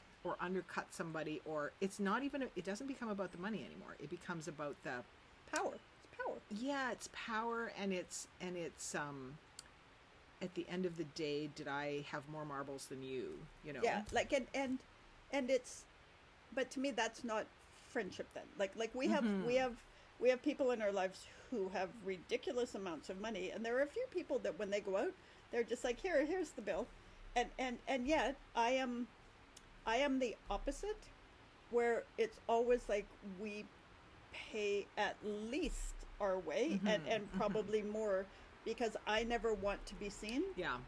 undercut somebody, or it doesn't become about the money anymore. It becomes about the power. It's power. Yeah, it's power, and it's at the end of the day, did I have more marbles than you? You know? Yeah, like and it's, but to me that's not friendship then. Like we have people in our lives who have ridiculous amounts of money, and there are a few people that when they go out, they're just like, here's the bill, and yet I am the opposite, where it's always like we pay at least our way and probably more. Because I never want to be seen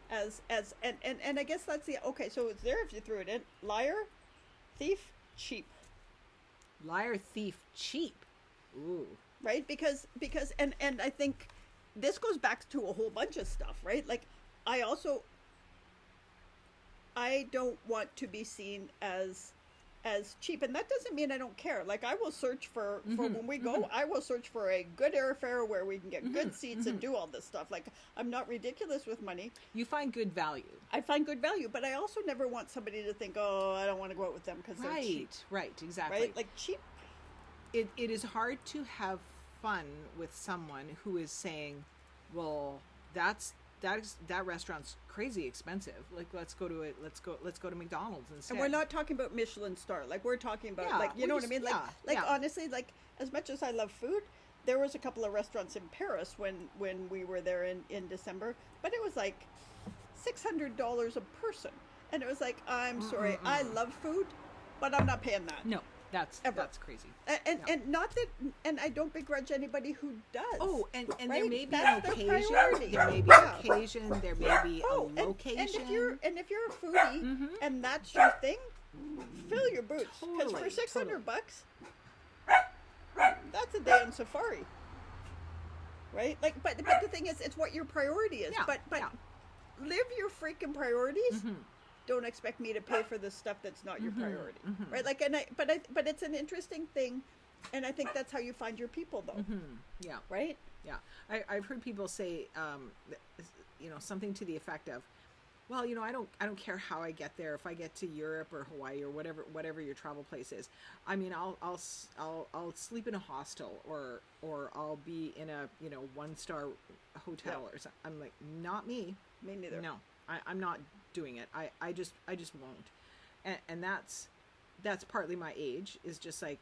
as and I guess that's okay, so it's there if you threw it in. Liar, thief, cheap. Liar, thief, cheap. Ooh. Right? Because and I think this goes back to a whole bunch of stuff, right? Like I don't want to be seen as cheap, and that doesn't mean I don't care. Like I will search for when we go, I will search for a good airfare where we can get good seats and do all this stuff. Like I'm not ridiculous with money. You find good value. I find good value, but I also never want somebody to think, oh, I don't want to go out with them because they're cheap. Right, exactly. Right, like cheap. It is hard to have fun with someone who is saying, well, that restaurant's crazy expensive. Like let's go to McDonald's instead. And we're not talking about Michelin star. Like we're talking about you know what I mean? Like honestly, like as much as I love food, there was a couple of restaurants in Paris when we were there in December, but it was like $600 a person. And it was like, I'm sorry, I love food, but I'm not paying that. No. That's crazy. And not that, and I don't begrudge anybody who does. Oh, and right? there may be That's an occasion. priority. There may be an occasion. There may be a location. And if you're a foodie and that's your thing, fill your boots. Because for $600, that's a day on safari. Right? Like, but the thing is, it's what your priority is. Yeah. But live your freaking priorities. Don't expect me to pay for the stuff that's not your priority, right? Like, but it's an interesting thing, and I think that's how you find your people, though. Yeah. Right. Yeah. I've heard people say, something to the effect of, well, I don't care how I get there. If I get to Europe or Hawaii or whatever your travel place is, I mean, I'll sleep in a hostel or I'll be in a 1-star hotel or something. I'm like, not me. Me neither. No, I'm not doing it. I just won't. And that's partly my age, is just like,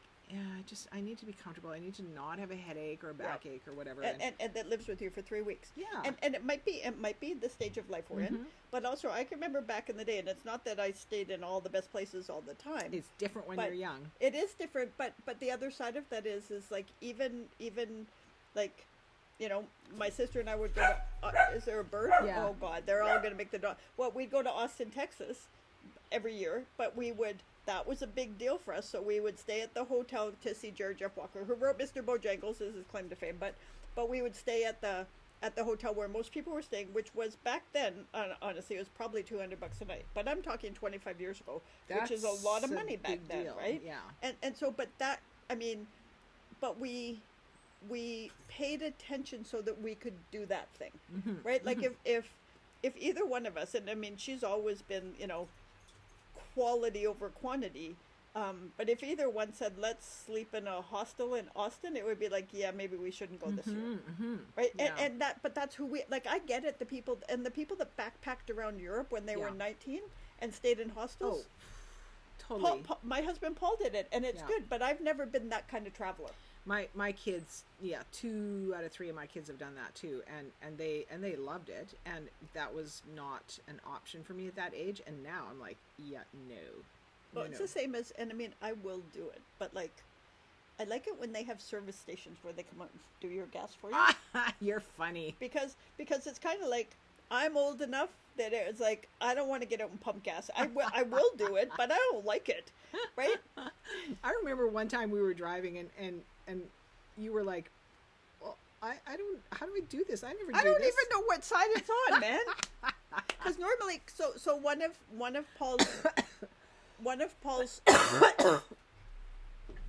I need to be comfortable. I need to not have a headache or a backache or whatever. And that lives with you for 3 weeks. Yeah. And it might be the stage of life we're in, but also I can remember back in the day, and it's not that I stayed in all the best places all the time. It's different when you're young. It is different, but the other side of that is like even like, my sister and I would go to, is there a bird? Yeah. Oh God, they're all going to make the dog. Well, we'd go to Austin, Texas every year, but that was a big deal for us. So we would stay at the hotel to see Jared Jeff Walker, who wrote Mr. Bojangles, is his claim to fame. But we would stay at the hotel where most people were staying, which was back then, honestly, it was probably $200 a night. But I'm talking 25 years ago, which is a lot of money back then, right? Yeah. And so, but that, I mean, but we paid attention so that we could do that thing, right? Like if either one of us, and I mean, she's always been, quality over quantity, but if either one said, let's sleep in a hostel in Austin, it would be like, yeah, maybe we shouldn't go this year, right? Yeah. But that's who we, like, I get it, the people that backpacked around Europe when they were 19 and stayed in hostels. Oh, totally. My husband Paul did it, and it's good, but I've never been that kind of traveler. My kids, 2 out of 3 of my kids have done that too, and they loved it, and that was not an option for me at that age, and now I'm like, no. Well, it's the same as, and I mean, I will do it, but like, I like it when they have service stations where they come out and do your gas for you. You're funny. Because it's kind of like, I'm old enough that it's like, I don't want to get out and pump gas. I will do it, but I don't like it, right? I remember one time we were driving and you were like, well, I don't, how do we do this? I never do this. I don't even know what side it's on, man. Because normally, so one of Paul's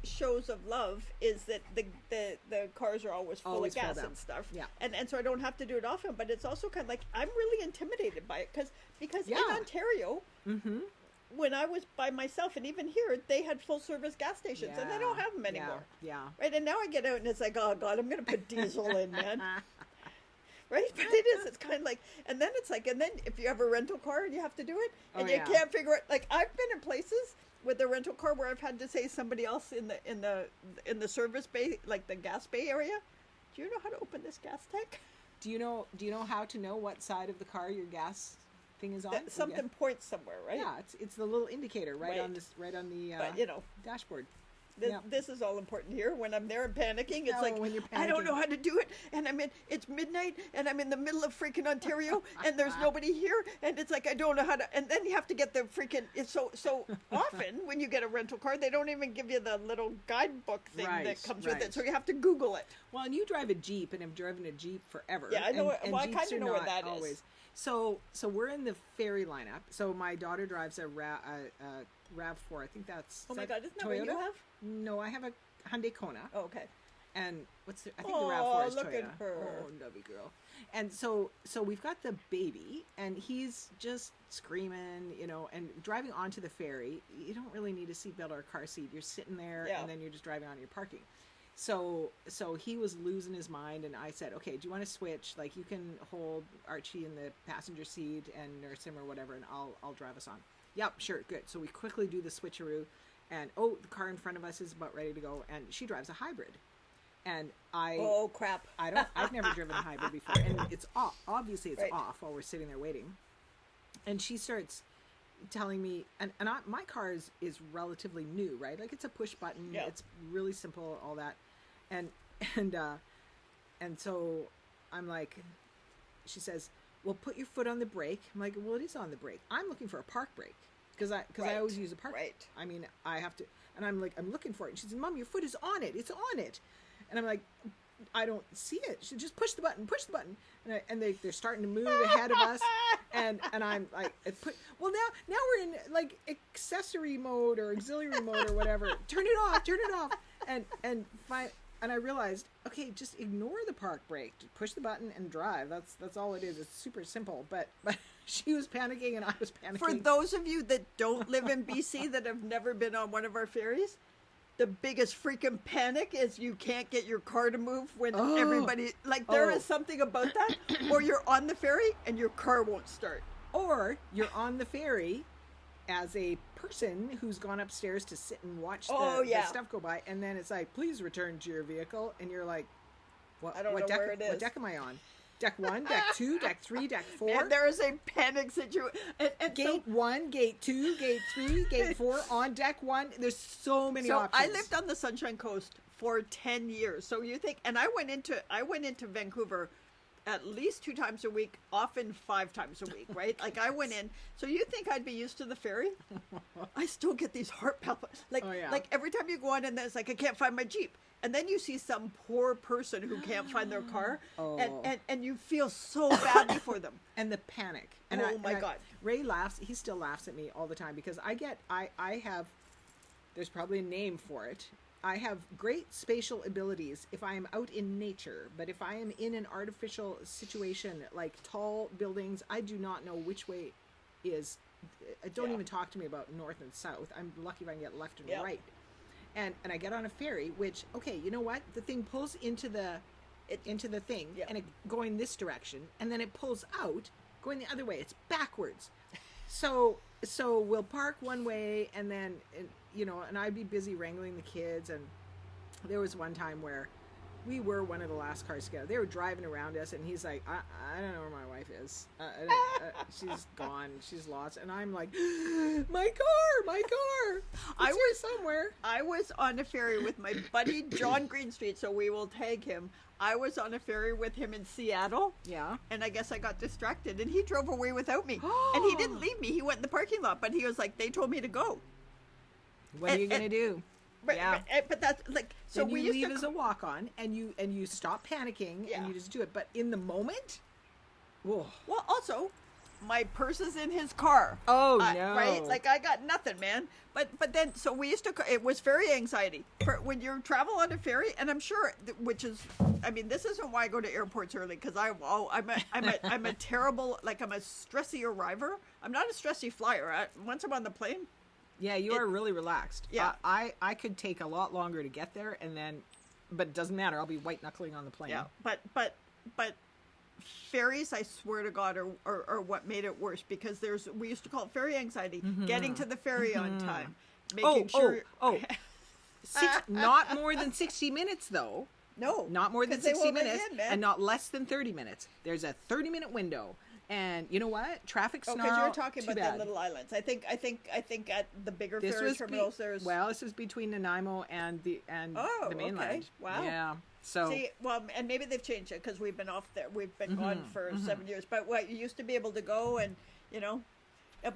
shows of love is that the cars are always full Always of gas filled up. and stuff. Yeah. And so I don't have to do it often, but it's also kind of like, I'm really intimidated by it because Yeah. in Ontario, when I was by myself, and even here, they had full service gas stations, and they don't have them anymore. Yeah. Right? And now I get out and it's like, oh God, I'm going to put diesel in, man. Right? But it is. It's kind of like, and then it's like, and then if you have a rental car and you have to do it, and you can't figure it, like I've been in places with a rental car where I've had to say somebody else in the service bay, like the gas bay area, do you know how to open this gas tank? Do you know how to know what side of the car your gas thing is on? Something points somewhere, right? Yeah, it's the little indicator right on the but you know, dashboard. This is all important here. When I'm there and panicking, it's like, when you're I don't panicking. know how to do it. And it's midnight and I'm in the middle of freaking Ontario and there's nobody here. And it's like, I don't know how to, and then you have to get the freaking, it's so often when you get a rental car, they don't even give you the little guidebook thing that comes with it. So you have to Google it. Well, and you drive a Jeep and have driven a Jeep forever. Yeah, I know. And I kind of know what that always. is. So we're in the ferry lineup. So my daughter drives a RAV4. I think that's. Oh my God, isn't that Toyota? what you have? No, I have a Hyundai Kona. Oh, okay. And I think the RAV4 is look Toyota. at her. Oh, nubby girl. And so we've got the baby, and he's just screaming, and driving onto the ferry. You don't really need a seatbelt or a car seat. You're sitting there, and then you're just driving on your parking. So he was losing his mind, and I said, okay, do you want to switch? Like, you can hold Archie in the passenger seat and nurse him or whatever, and I'll drive us on. Yep, sure, good. So we quickly do the switcheroo, and the car in front of us is about ready to go, and she drives a hybrid. And oh crap! I've never driven a hybrid before, and it's off. Obviously, it's off while we're sitting there waiting. And she starts telling me, and my car is relatively new, right? Like, it's a push button. Yeah. It's really simple, all that, and so I'm like, she says, "Well, put your foot on the brake." I'm like, "Well, it is on the brake. I'm looking for a park brake because I always use a park. Right. I mean, I have to." And I'm like, I'm looking for it. And she says, "Mom, your foot is on it. It's on it." And I'm like, I don't see it. She just push the button. And they're starting to move ahead of us. And I'm like, well, now we're in like accessory mode or auxiliary mode or whatever. Turn it off. And I realized, okay, just ignore the park brake. Just push the button and drive. That's all it is. It's super simple. But she was panicking and I was panicking. For those of you that don't live in BC that have never been on one of our ferries, the biggest freaking panic is you can't get your car to move when everybody, like, there is something about that, or you're on the ferry and your car won't start. Or you're on the ferry as a person who's gone upstairs to sit and watch the stuff go by, and then it's like, please return to your vehicle, and you're like, I don't know where it is. What deck am I on? Deck 1, deck 2, deck 3, deck 4. And there is a panic situation. And gate 1, gate 2, gate 3, gate 4, on deck 1. There's so many options. I lived on the Sunshine Coast for 10 years. So you think, and I went into Vancouver at least 2 times a week, often 5 times a week, right? Like, I went in. So you think I'd be used to the ferry? I still get these heart palpitations. Like every time you go on and it's like, I can't find my Jeep. And then you see some poor person who can't find their car, and you feel so badly for them. And the panic. And God. Ray laughs. He still laughs at me all the time because I have, there's probably a name for it. I have great spatial abilities if I am out in nature, but if I am in an artificial situation like tall buildings, I do not know which way is. Don't even talk to me about north and south. I'm lucky if I can get left and right. And I get on a ferry, which, okay, you know what? The thing pulls into the thing, and it going this direction, and then it pulls out, going the other way. It's backwards. So we'll park one way, and then, and I'd be busy wrangling the kids, and there was one time where we were one of the last cars to get out. They were driving around us, and he's like, I don't know where my wife is. She's gone. She's lost. And I'm like, my car. I was somewhere. I was on a ferry with my buddy John Greenstreet, so we will tag him. I was on a ferry with him in Seattle. Yeah. And I guess I got distracted, and he drove away without me. And he didn't leave me. He went in the parking lot, but he was like, they told me to go. What are you going to do? But that's like, so then we you used leave to as a walk on, and you stop panicking, and you just do it. But in the moment, whoa. Well, also, my purse is in his car. Oh no! Right? Like I got nothing, man. But then, so we used to. It was ferry anxiety for when you travel on a ferry, and I'm sure, which is, I mean, this isn't why I go to airports early, because I'm a terrible, like I'm a stressy arriver. I'm not a stressy flyer. Once I'm on the plane. Yeah, you are really relaxed. Yeah. I could take a lot longer to get there, and then, but it doesn't matter. I'll be white knuckling on the plane. Yeah, but ferries, I swear to God, are what made it worse, because we used to call it ferry anxiety. Getting to the ferry on time, making sure. Not more than 60 minutes though. No, not more than 'cause they 60 won't let minutes, you in, man. and not less than 30 minutes. There's a 30-minute window. And you know what? Traffic's not because you're talking too about bad. the little islands. I think at the bigger This ferry was terminals, there's. well, this is between Nanaimo and the mainland. Okay. Wow. Yeah. So See, well, and maybe they've changed it because we've been off there. We've been gone for 7 years. But what you used to be able to go and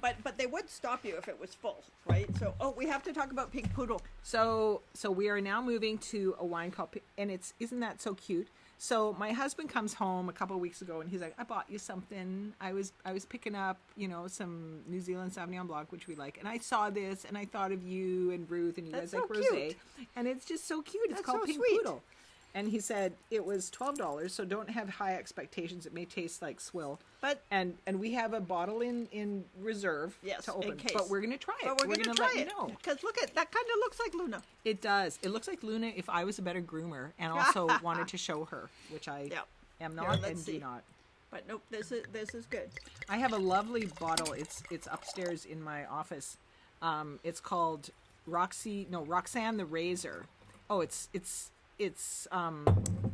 but they would stop you if it was full, right? So we have to talk about Pink Poodle. So we are now moving to a wine called, and isn't that so cute? So my husband comes home a couple of weeks ago, and he's like, "I bought you something. I was picking up, some New Zealand Sauvignon Blanc, which we like, and I saw this, and I thought of you and Ruth, and you That's guys like so rosé, cute. and it's just so cute. It's That's called so Pink sweet. Poodle." And he said it was $12, so don't have high expectations. It may taste like swill. But and we have a bottle in reserve Yes, to open. in case. But we're gonna try it. But we're gonna try let you it know. because look at that. Kind of looks like Luna. It does. It looks like Luna if I was a better groomer and also wanted to show her, which I am not let's and see. do not. But nope, this is good. I have a lovely bottle. It's upstairs in my office. It's called Roxanne the Razor. Oh, it's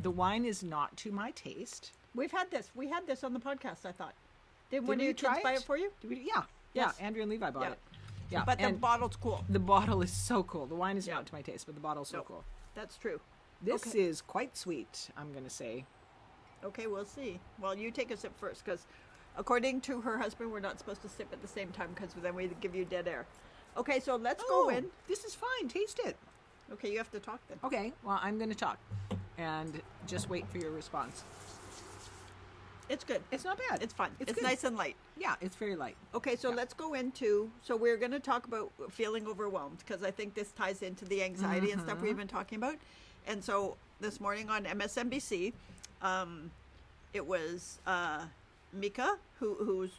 the wine is not to my taste. We've had this. We had this on the podcast. I thought. Did one we of your try kids buy it for you? Did we? Yeah. Yes. Yeah. Andrew and Levi bought it. Yeah. But the and bottle's cool. the bottle is so cool. The wine is not to my taste, but the bottle's so cool. That's true. This Okay. is quite sweet, I'm going to say. Okay, we'll see. Well, you take a sip first, because according to her husband, we're not supposed to sip at the same time, because then we give you dead air. Okay, so let's go in. This is fine. Taste it. Okay, you have to talk then. Okay, well, I'm going to talk and just wait for your response. It's good. It's not bad. It's fun. It's good. nice and light. Yeah, it's very light. Okay, so let's go into, so we're going to talk about feeling overwhelmed, because I think this ties into the anxiety and stuff we've been talking about. And so this morning on MSNBC, it was Mika, who's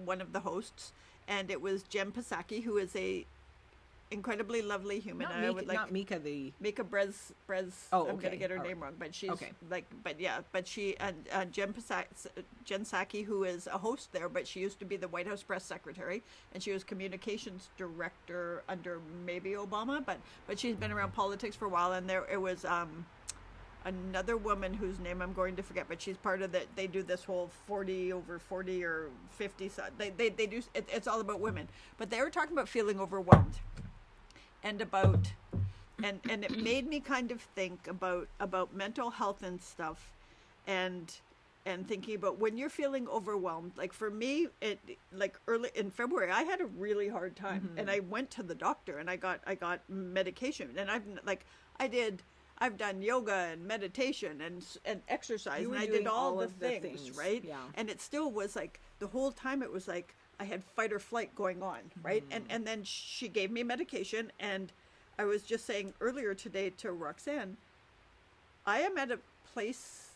one of the hosts, and it was Jen Psaki, who is a incredibly lovely human. Not and Mika, I would like not Mika the... Mika Brez. Oh, I'm okay. gonna get her All name right. wrong, but she's Okay. but she and Jen Psaki, who is a host there, but she used to be the White House press secretary, and she was communications director under maybe Obama, but she's been around politics for a while, and it was another woman whose name I'm going to forget, but she's part of they do this whole 40 over 40 or 50 side. They do it's all about women, but they were talking about feeling overwhelmed. And and it made me kind of think about mental health and stuff, and thinking about when you're feeling overwhelmed. Like for me, it like early in February, I had a really hard time, and I went to the doctor and I got medication, and I've done yoga and meditation and exercise, and I did all the things, right? Yeah. And it still was like the whole time it was like I had fight or flight going on, right? And then she gave me medication, and I was just saying earlier today to Roxanne, I am at a place,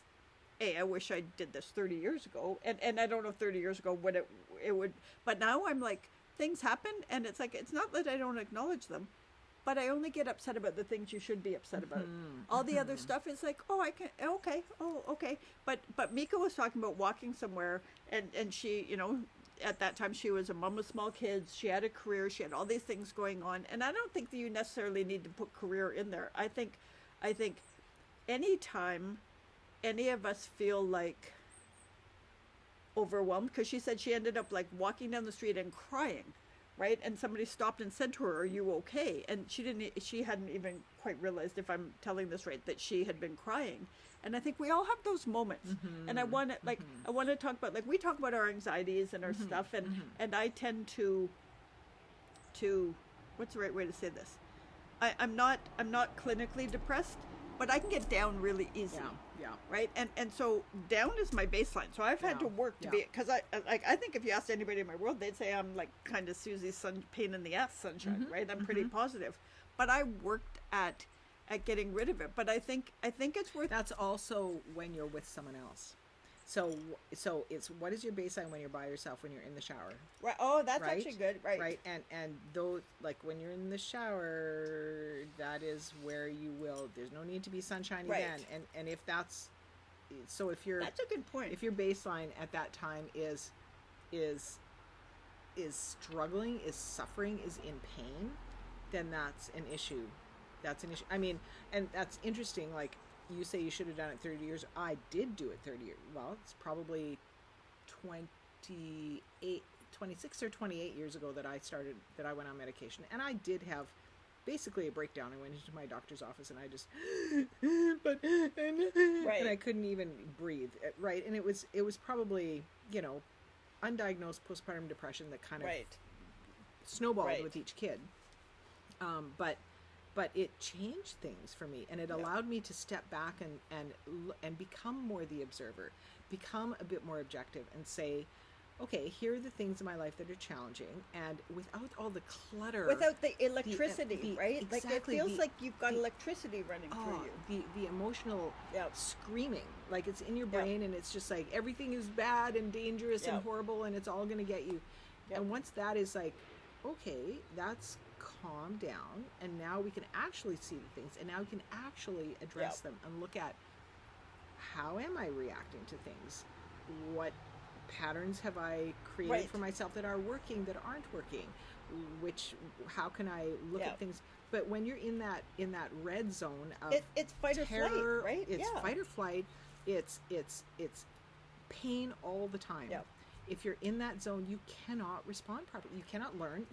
I wish I did this 30 years ago, and I don't know 30 years ago what it would, but now I'm like, things happen, and it's like, it's not that I don't acknowledge them, but I only get upset about the things you should be upset about. All the other stuff is like, okay. But Mika was talking about walking somewhere, and she, at that time she was a mom with small kids, she had a career, she had all these things going on, and I don't think that you necessarily need to put career in there. I think anytime any of us feel like overwhelmed, because she said she ended up like walking down the street and crying, right? And somebody stopped and said to her, "Are you okay?" And she hadn't even quite realized, if I'm telling this right, that she had been crying. And I think we all have those moments. And I want to I want to talk about, like, we talk about our anxieties and our stuff, and I tend to what's the right way to say this? I'm not clinically depressed, but I can get down really easy. Yeah. Right. And so down is my baseline. So I've had to work to be, because I think if you asked anybody in my world, they'd say I'm like kind of Susie's pain in the ass sunshine, right? I'm pretty positive, but I worked at getting rid of it. But I think it's worth. That's also when you're with someone else. So it's, what is your baseline when you're by yourself, when you're in the shower? Right. Oh, that's right? actually good. Right. Right. And though, like, when you're in the shower, that is where you will, there's no need to be sunshiny Right. then. And if that's, so if you're, That's a good point. if your baseline at that time is struggling, is suffering, is in pain, then that's an issue. That's an issue. I mean, and that's interesting. Like, you say you should have done it 30 years. I did do it 30 years. Well, it's probably 26 or 28 years ago that I went on medication. And I did have basically a breakdown. I went into my doctor's office and I just, and I couldn't even breathe. Right. And it was probably, undiagnosed postpartum depression that kind of snowballed with each kid. But it changed things for me, and it allowed me to step back and become more the observer, become a bit more objective, and say, okay, here are the things in my life that are challenging, and without all the clutter, without the electricity, right? Exactly, like it feels like you've got electricity running through you. The emotional screaming, like it's in your brain, and it's just like everything is bad and dangerous and horrible, and it's all going to get you. And once that is like, okay, that's calm down, and now we can actually see the things, and now we can actually address them and look at, how am I reacting to things? What patterns have I created for myself that are working, that aren't working? How can I look at things? But when you're in that red zone of it's fight terror, or flight, right? It's fight or flight. It's pain all the time. If you're in that zone, you cannot respond properly. You cannot learn.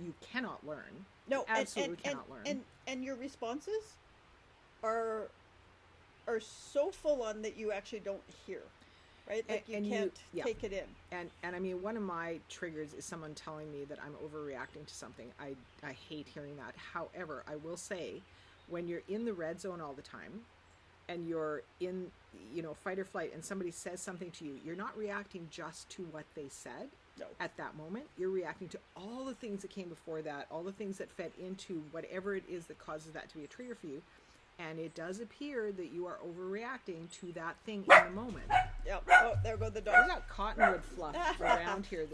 No, absolutely cannot learn. And your responses are so full on that you actually don't hear, right? Like you can't take it in. And I mean, one of my triggers is someone telling me that I'm overreacting to something. I hate hearing that. However, I will say, when you're in the red zone all the time, and you're in, fight or flight, and somebody says something to you, you're not reacting just to what they said at that moment. You're reacting to all the things that came before that, all the things that fed into whatever it is that causes that to be a trigger for you. And it does appear that you are overreacting to that thing in the moment. Yep. Oh, there go the dogs. We got cottonwood fluff around here.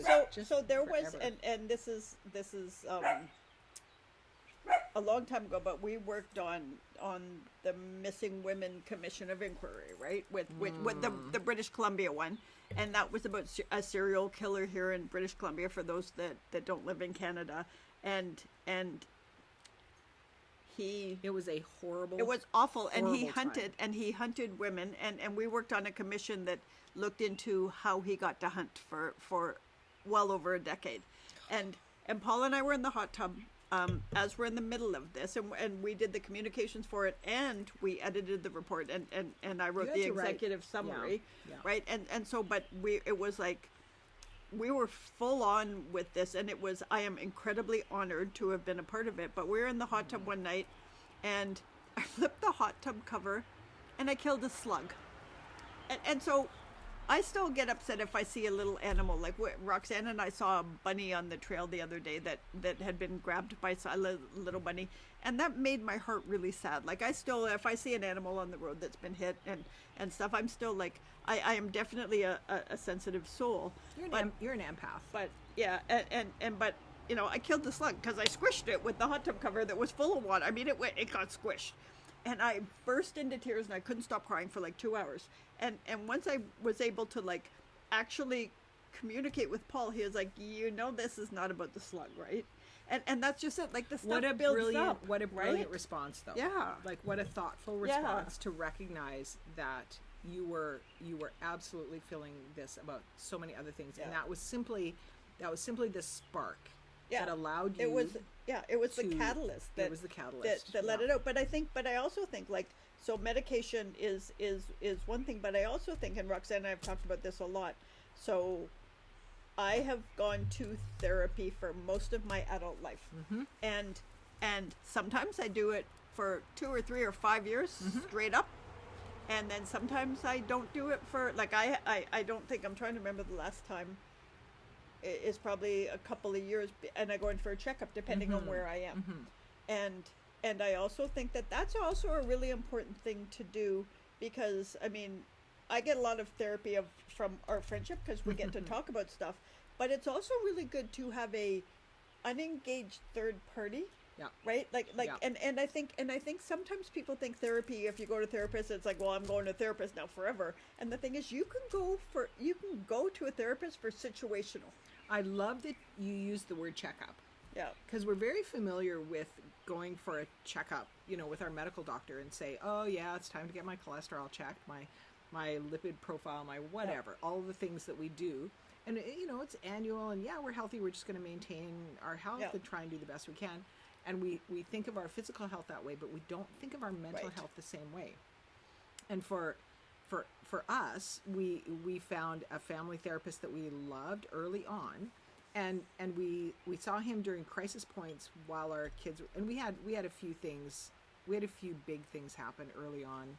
So there was, and this is a long time ago, but we worked on the Missing Women Commission of Inquiry, right? With the British Columbia one, and that was about a serial killer here in British Columbia, for those that don't live in Canada, and it was a horrible. It was awful, and he hunted women, and we worked on a commission that looked into how he got to hunt for well over a decade, and Paul and I were in the hot tub. As we're in the middle of this, and we did the communications for it, and we edited the report, and I wrote the executive summary, right? And so, but it was like, we were full on with this, and I am incredibly honored to have been a part of it. But we were in the hot tub one night, and I flipped the hot tub cover, and I killed a slug, and so I still get upset if I see a little animal. Like Roxanne and I saw a bunny on the trail the other day that had been grabbed by a little bunny, and that made my heart really sad. Like, I still, if I see an animal on the road that's been hit and stuff, I'm still like, I am definitely a sensitive soul. You're an empath. But yeah, but I killed the slug because I squished it with the hot tub cover that was full of water. I mean, it got squished. And I burst into tears, and I couldn't stop crying for like 2 hours. And once I was able to like actually communicate with Paul, he was like, this is not about the slug, right? And that's just it. Like the stuff What a builds brilliant, up. what a brilliant right? response, though. Yeah. Like what a thoughtful response to recognize that you were absolutely feeling this about so many other things, and that was simply the spark that allowed you. It was the catalyst. It was the catalyst that let it out. But I also think like, so medication is one thing, but I also think, and Roxanne and I have talked about this a lot. So I have gone to therapy for most of my adult life, and sometimes I do it for 2 or 3 or 5 years straight up, and then sometimes I don't do it for like I don't think, I'm trying to remember the last time. It's probably a couple of years, and I go in for a checkup depending on where I am, and I also think that that's also a really important thing to do, because I mean, I get a lot of therapy from our friendship because we get to talk about stuff, but it's also really good to have a unengaged third party. Yeah. Right. And I think sometimes people think therapy, if you go to a therapist, it's like, well, I'm going to a therapist now forever. And the thing is, you can go to a therapist for situational. I love that you use the word checkup. Yeah. Because we're very familiar with going for a checkup, with our medical doctor and say, oh yeah, it's time to get my cholesterol checked, my lipid profile, my whatever, all the things that we do. And, it's annual, and we're healthy. We're just going to maintain our health and try and do the best we can. And we think of our physical health that way, but we don't think of our mental health the same way. And for us, we found a family therapist that we loved early on, and we saw him during crisis points while our kids, and we had a few big things happen early on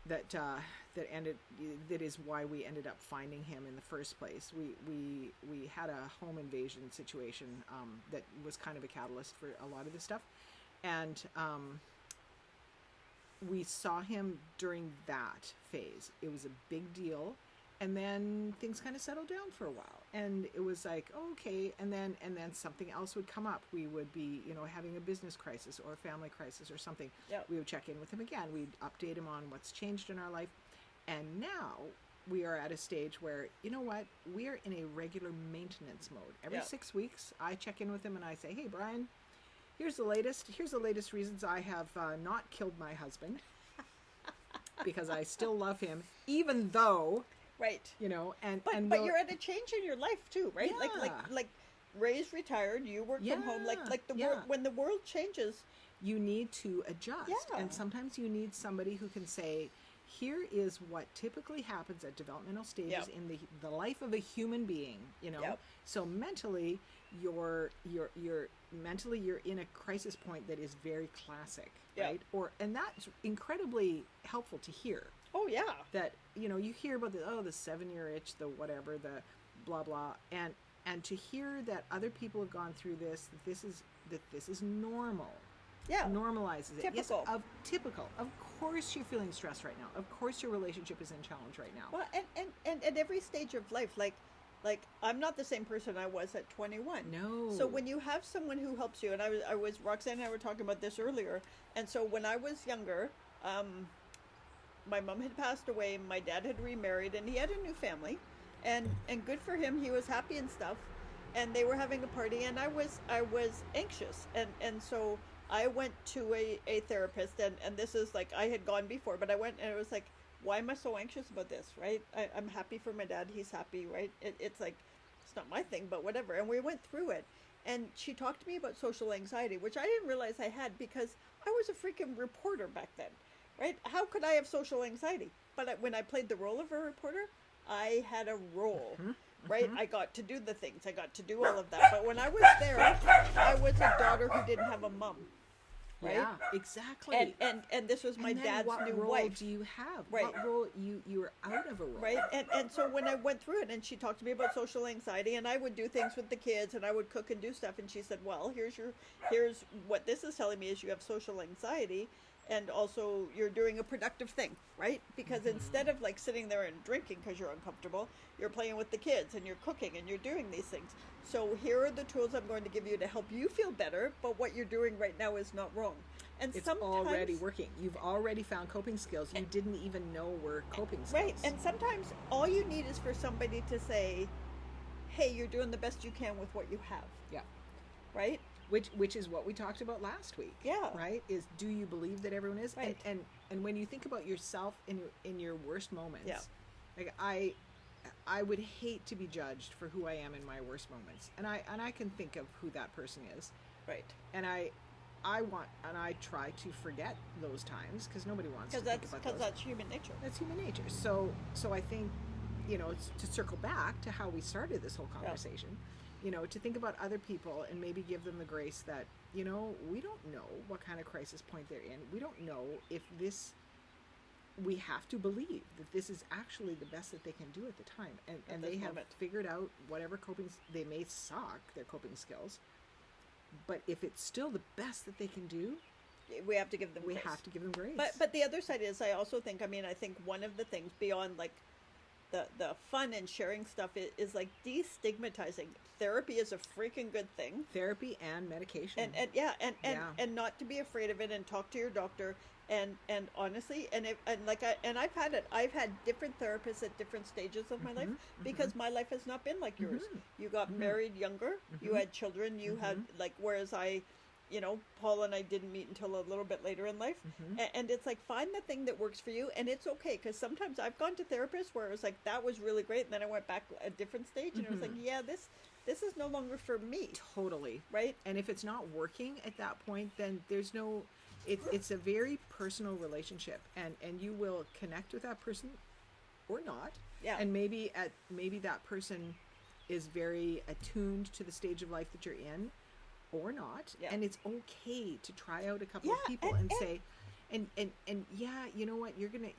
that is why we ended up finding him in the first place. We had a home invasion situation that was kind of a catalyst for a lot of this stuff, and we saw him during that phase. It was a big deal, and then things kind of settled down for a while, and it was like, okay, and then something else would come up. We would be having a business crisis or a family crisis or something. We would check in with him again. We'd update him on what's changed in our life, and now we are at a stage where, we are in a regular maintenance mode. Every 6 weeks I check in with him and I say, hey Brian, here's the latest reasons I have not killed my husband because I still love him, even though right, but you're at a change in your life too, right? Like Ray's retired, you work from home, like the world, when the world changes, you need to adjust, and sometimes you need somebody who can say, here is what typically happens at developmental stages in the life of a human being, so mentally you're in a crisis point that is very classic, right? And that's incredibly helpful to hear. Oh yeah. That you hear about the 7-year itch, the whatever, the blah blah, and to hear that other people have gone through this, that this is normal. Yeah. Normalizes it. Typical. Yes, typical. Of course you're feeling stressed right now. Of course your relationship is in challenge right now. Well, and at every stage of life, like I'm not the same person I was at 21. No. So when you have someone who helps you, and I was Roxanne and I were talking about this earlier, and so when I was younger, my mom had passed away, my dad had remarried, and he had a new family, and good for him, he was happy and stuff, and they were having a party, and I was anxious, and so I went to a therapist, and this is like, I had gone before, but I went, and it was like, why am I so anxious about this, right? I'm happy for my dad, he's happy, right? It's like, it's not my thing, but whatever, and we went through it, and she talked to me about social anxiety, which I didn't realize I had, because I was a freaking reporter back then. Right? How could I have social anxiety? But when I played the role of a reporter, I had a role, right? I got to do the things. I got to do all of that. But when I was there, I was a daughter who didn't have a mom, right? Yeah, exactly. And this was my dad's new what role wife. Do you have? Right. What role you were out of a role? Right. And so when I went through it, and she talked to me about social anxiety, and I would do things with the kids, and I would cook and do stuff, and she said, well, here's what this is telling me is you have social anxiety. And also you're doing a productive thing, right? Because instead of like sitting there and drinking because you're uncomfortable, you're playing with the kids and you're cooking and you're doing these things. So here are the tools I'm going to give you to help you feel better, but what you're doing right now is not wrong. And it's sometimes, already working. You've already found coping skills you didn't even know were coping skills. Right, and sometimes all you need is for somebody to say, hey, you're doing the best you can with what you have. Yeah. right? Which is what we talked about last week. Yeah. Right? Is, do you believe that everyone is? Right. And when you think about yourself in your worst moments, Yeah. like I would hate to be judged for who I am in my worst moments. And I can think of who that person is. Right. And I try to forget those times, because nobody wants to think about those. Because that's human nature. That's human nature. So I think, it's to circle back to how we started this whole conversation, to think about other people and maybe give them the grace that, we don't know what kind of crisis point they're in. We don't know if we have to believe that this is actually the best that they can do at the time. And they have figured out whatever they may suck, their coping skills. But if it's still the best that they can do, we have to give them grace. have to give them grace. But the other side is, I also think, I think one of the things beyond like the fun and sharing stuff is like destigmatizing. Therapy is a freaking good thing. Therapy and medication. And not to be afraid of it, and talk to your doctor. And honestly, I've had different therapists at different stages of my life, because my life has not been like yours. You got married younger, you had children, you had whereas Paul and I didn't meet until a little bit later in life. And it's like, find the thing that works for you, and it's okay, because sometimes I've gone to therapists where it was like, that was really great, and then I went back a different stage, and it was like, yeah, this is no longer for me. Totally. Right? And if it's not working at that point, then there's no... It's a very personal relationship, and you will connect with that person or not. Yeah. And maybe that person is very attuned to the stage of life that you're in, or not. Yeah. And it's okay to try out a couple of people and say, and yeah, you know what, you're gonna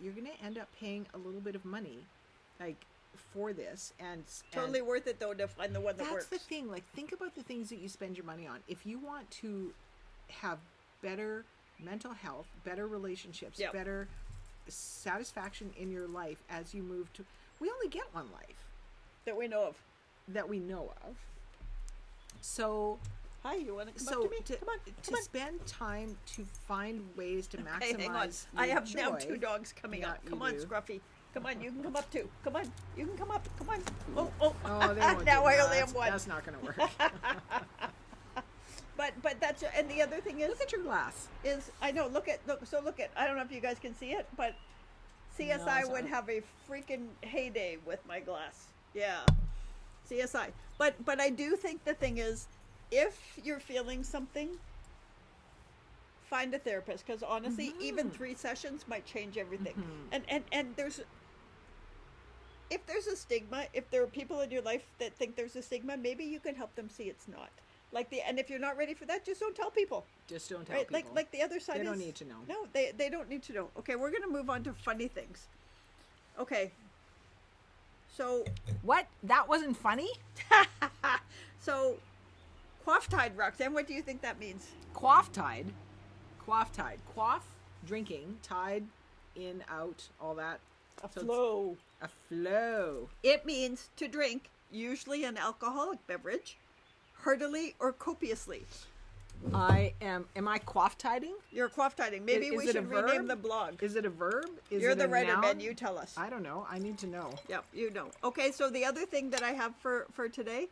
end up paying a little bit of money, like, for this, and totally worth it though to find the one that works. That's the thing. Like, think about the things that you spend your money on. If you want to have better mental health, better relationships, better satisfaction in your life as you move to... We only get one life. That we know of. So... Hi, you want to come up to me? Come on. Spend time to find ways to maximize Hey, hang on. your I have joy. now 2 dogs coming up. Come on, Scruffy. Come on, you can come up too. Come on, you can come up. Come on. Oh, they won't now do I that. only have one. That's not going to work. But that's, and the other thing is, Look at your glass. I know, look at, I don't know if you guys can see it, but CSI would have a freaking heyday with my glass. Yeah. CSI. But I do think the thing is, if you're feeling something, find a therapist, because honestly, even 3 sessions might change everything. And if there's a stigma, if there are people in your life that think there's a stigma, maybe you can help them see it's not. And if you're not ready for that, just don't tell people. Just don't tell people. Like the other side They don't need to know. No, they don't need to know. Okay, we're going to move on to funny things. Okay. So... What? That wasn't funny? So, quaff-tied, Roxanne, what do you think that means? Quaff-tied. Quaff, drinking, tied, in, out, all that. A flow. A flow. It means to drink, usually an alcoholic beverage, heartily or copiously. Am I quaff-tiding? You're quaff-tiding. Maybe we should rename the blog. Is it a verb? You're the writer, man. You tell us. I don't know. I need to know. Yep, you know. Okay, so the other thing that I have for today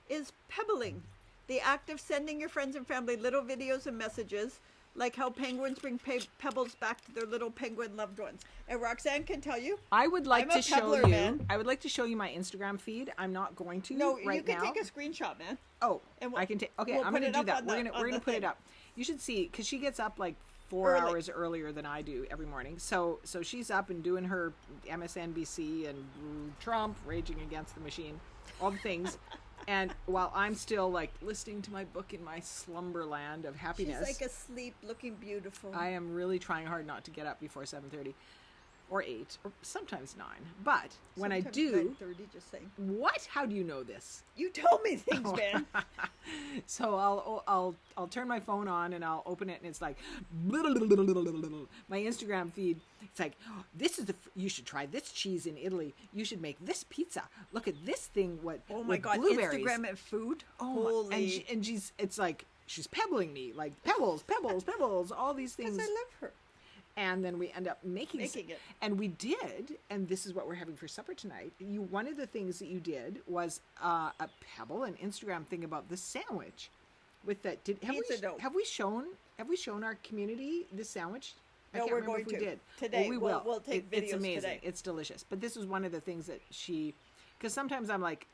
is pebbling. The act of sending your friends and family little videos and messages, like how penguins bring pebbles back to their little penguin loved ones. And Roxanne can tell you, I would like I'm to a show pebbler, you. man. I would like to show you my Instagram feed. I'm not going to. No, right you can now. take a screenshot, man. Oh, And I can take. Okay, we'll I'm put going it to do up that. on We're the going to put it up. You should see, because she gets up like 4 Early. hours earlier than I do every morning. So she's up and doing her MSNBC and Trump, raging against the machine, all the things. And while I'm still like listening to my book in my slumberland of happiness, She's like asleep, looking beautiful. I am really trying hard not to get up before 7:30 or 8 or sometimes 9. But when I Sometimes do, 9:30, just saying. what? How do you know this? You told me things, man. So I'll turn my phone on and I'll open it and it's like my Instagram feed. It's like, oh, this is you should try this cheese in Italy. You should make this pizza. Look at this thing. Oh my God! Blueberries. Instagram and food. Oh, Holy. and it's like she's pebbling me, like pebbles, all these things. Because I love her. And then we end up making it. And we did, and this is what we're having for supper tonight. One of the things that you did was a pebble, an Instagram thing about the sandwich. with that. Pizza dough. Have we shown our community this sandwich? I No, can't we're remember going if we to. did. Today. Well, we will. We'll take It's videos amazing. today. It's delicious. But this was one of the things that because sometimes I'm like,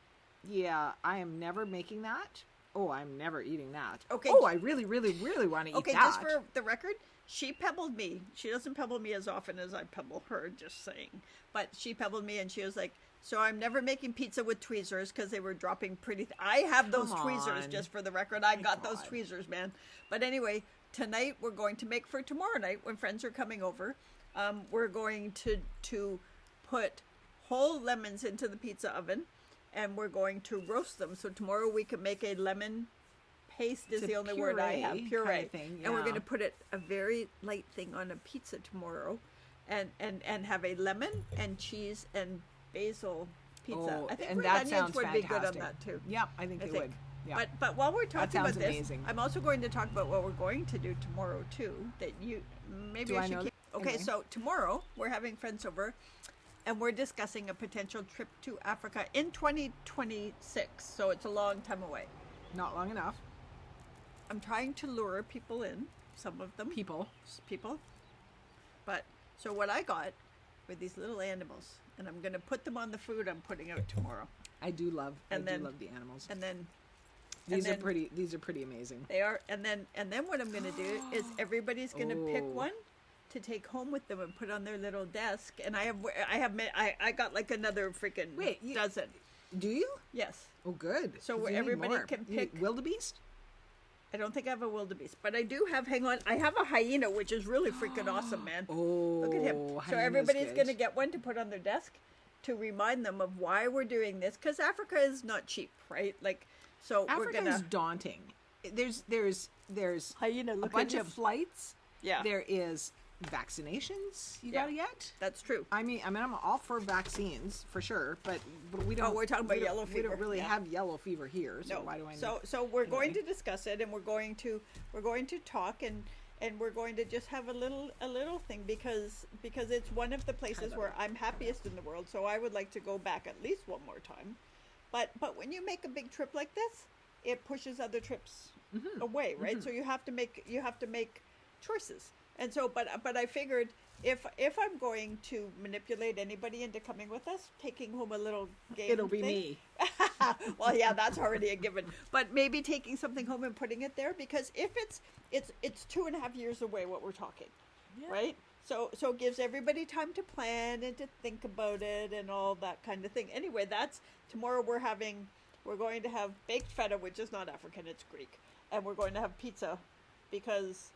yeah, I am never making that. Oh, I'm never eating that. Okay. Oh, I really, really, really want to eat Okay, that. just for the record, she pebbled me. She doesn't pebble me as often as I pebble her, just saying. But she pebbled me and she was like, so I'm never making pizza with tweezers because they were dropping pretty... I have those Come tweezers, on. just for the record. I got those God. tweezers, man. But anyway, tonight we're going to make for tomorrow night when friends are coming over. We're going to put whole lemons into the pizza oven and we're going to roast them. So tomorrow we can make a lemon paste is It's the a only word I have. puree Puree. kind of thing, And we're yeah. going to put it a very light thing on a pizza tomorrow and have a lemon and cheese and basil pizza. Oh, I think and red that onions sounds would be good on fantastic. that too. Yep, I think I they think. would. Yeah. But while we're talking about sounds this, amazing. I'm also going to talk about what we're going to do tomorrow too. That you maybe Do I I should know keep. that? Okay, Okay. so tomorrow we're having friends over, and we're discussing a potential trip to Africa in 2026. So it's a long time away. Not long enough. I'm trying to lure people in, some of them People. people. But so what I got were these little animals, and I'm going to put them on the food I'm putting out tomorrow. I do love. And I then- do love the animals. And then These are then- pretty. These are pretty amazing. they are, and then what I'm going to do is everybody's going to pick Oh. one to take home with them and put on their little desk. And I got like another freaking Wait, dozen. Do you? Yes. Oh, good. So 'Cause you need everybody more. can You need pick- wildebeest. I don't think I have a wildebeest, but I do have. Hang on, I have a hyena, which is really freaking awesome, man. Oh, Look at him. So hyena's everybody's good. going to get one to put on their desk to remind them of why we're doing this, because Africa is not cheap, right? Like, so we're Africa gonna is daunting. There's hyena. a Look bunch at of him. flights. Yeah, There is vaccinations you Yeah. gotta get. that's true. I mean, I'm all for vaccines for sure, but we don't. we're talking about we don't- yellow We fever. don't really Yeah. have yellow fever here, so No, why do I? so we're going Anyway. to discuss it, and we're going to talk, and we're going to just have a little thing because it's one of the places where I'm happiest in the world. So I would like to go back at least one more time. But when you make a big trip like this, it pushes other trips away, right? So you have to make choices. And so, but I figured if I'm going to manipulate anybody into coming with us, taking home a little game, It'll be thing, me. well, yeah, that's already a given. But maybe taking something home and putting it there, because if it's 2.5 years away, what we're talking, right? So it gives everybody time to plan and to think about it and all that kind of thing. Anyway, that's tomorrow. We're going to have baked feta, which is not African, it's Greek, and we're going to have pizza because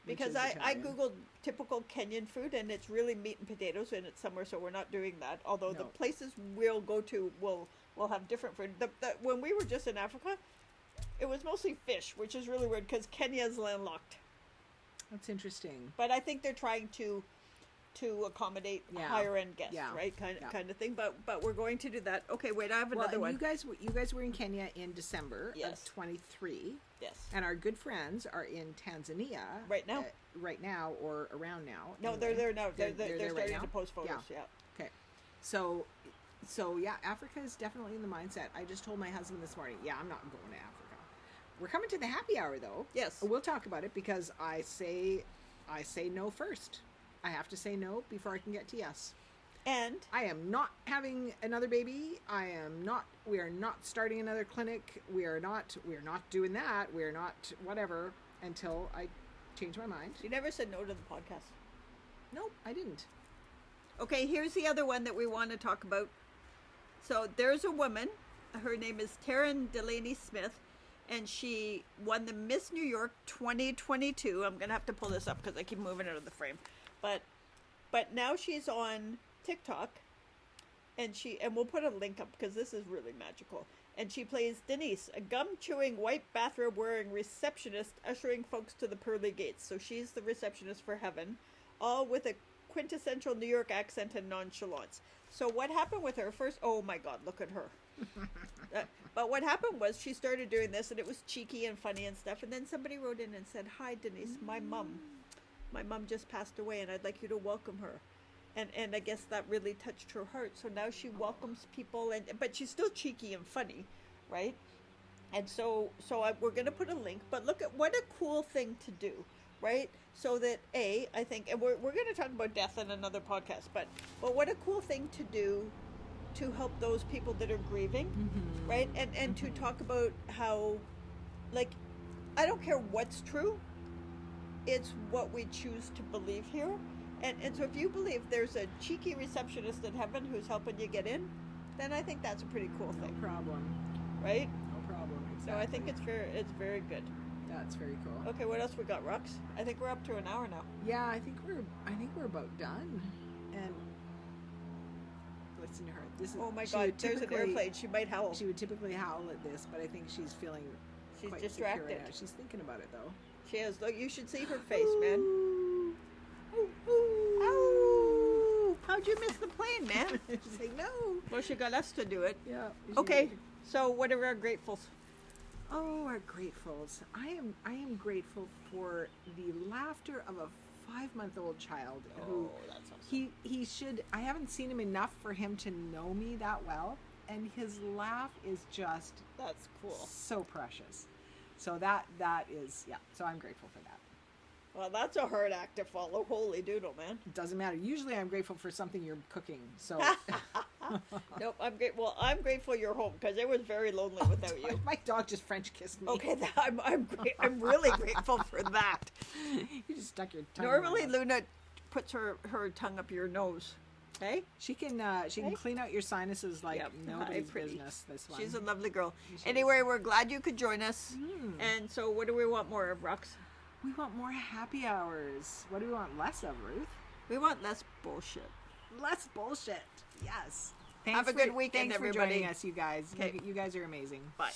is I Italian. googled typical Kenyan food, and it's really meat and potatoes, and it's summer, so we're not doing that. Although the No. places we'll go to will have different food. When we were just in Africa, it was mostly fish, which is really weird because Kenya's landlocked. That's interesting. But I think they're trying to accommodate Yeah. higher end guests, Yeah. right? Kind Yeah. of thing. But we're going to do that. Okay, wait, I have Well, another and one. you guys were in Kenya in December Yes. of 23, Yes. and our good friends are in Tanzania Right now? right now or around now. No, anyway. they're there now. They're there right starting now? to post photos. Yeah. Okay. So yeah, Africa is definitely in the mindset. I just told my husband this morning, yeah, I'm not going to Africa. We're coming to the happy hour though. Yes. We'll talk about it because I say no first. I have to say no before I can get to yes. And I am not having another baby. We are not starting another clinic. We are not doing that. We are not whatever until I change my mind. you never said no to the podcast. Nope, I didn't. Okay, here's the other one that we want to talk about. So there's a woman. Her name is Taryn Delaney Smith, and she won the Miss New York 2022. I'm gonna have to pull this up because I keep moving it out of the frame. But now she's on TikTok, and we'll put a link up because this is really magical. And she plays Denise, a gum-chewing, white bathrobe-wearing receptionist ushering folks to the pearly gates. So she's the receptionist for heaven, all with a quintessential New York accent and nonchalance. So what happened with her first? Oh my God, look at her. But what happened was she started doing this, and it was cheeky and funny and stuff. And then somebody wrote in and said, "Hi, Denise, my mom just passed away, and I'd like you to welcome her." And I guess that really touched her heart. So now she welcomes people, but she's still cheeky and funny, right? And we're going to put a link, but look at what a cool thing to do, right? So that I think, and we're going to talk about death in another podcast, but what a cool thing to do to help those people that are grieving, right? And to talk about how, like, I don't care what's true, it's what we choose to believe here. And so if you believe there's a cheeky receptionist in heaven who's helping you get in, then I think that's a pretty cool thing. No problem. Right? No problem. Exactly. So I think it's very good. That's very cool. Okay, what else we got, Rox? I think we're up to an hour now. Yeah, I think we're about done. And listen to her. Oh my God, there's an airplane. She might howl. She would typically howl at this, but I think she's feeling quite distracted. secure right now. She's thinking about it though. She is. Look, you should see her face, man. Ooh. Ooh. How'd you miss the plane, man? She's like, no. Well, she got us to do it. Yeah. Okay. So, what are our gratefuls? Oh, our gratefuls. I am grateful for the laughter of a 5-month-old child who that's awesome. he should. I haven't seen him enough for him to know me that well, and his laugh is just That's cool. so precious. So that is So I'm grateful for that. Well, that's a hard act to follow. Holy doodle, man. It doesn't matter. Usually I'm grateful for something you're cooking. So Nope, I'm grateful you're home because it was very lonely without you. my dog just French kissed me. Okay, I'm really grateful for that. You just stuck your tongue. Normally, in my mouth. Luna puts her tongue up your nose. Okay? She can clean out your sinuses like nobody's business. This one. She's a lovely girl. Anyway, we're glad you could join us. And so, what do we want more of, Rox? We want more happy hours. What do we want less of, Ruth? We want less bullshit. Less bullshit. Yes. Have a good weekend, thanks everybody. for joining us, you guys. Okay. You guys are amazing. Bye.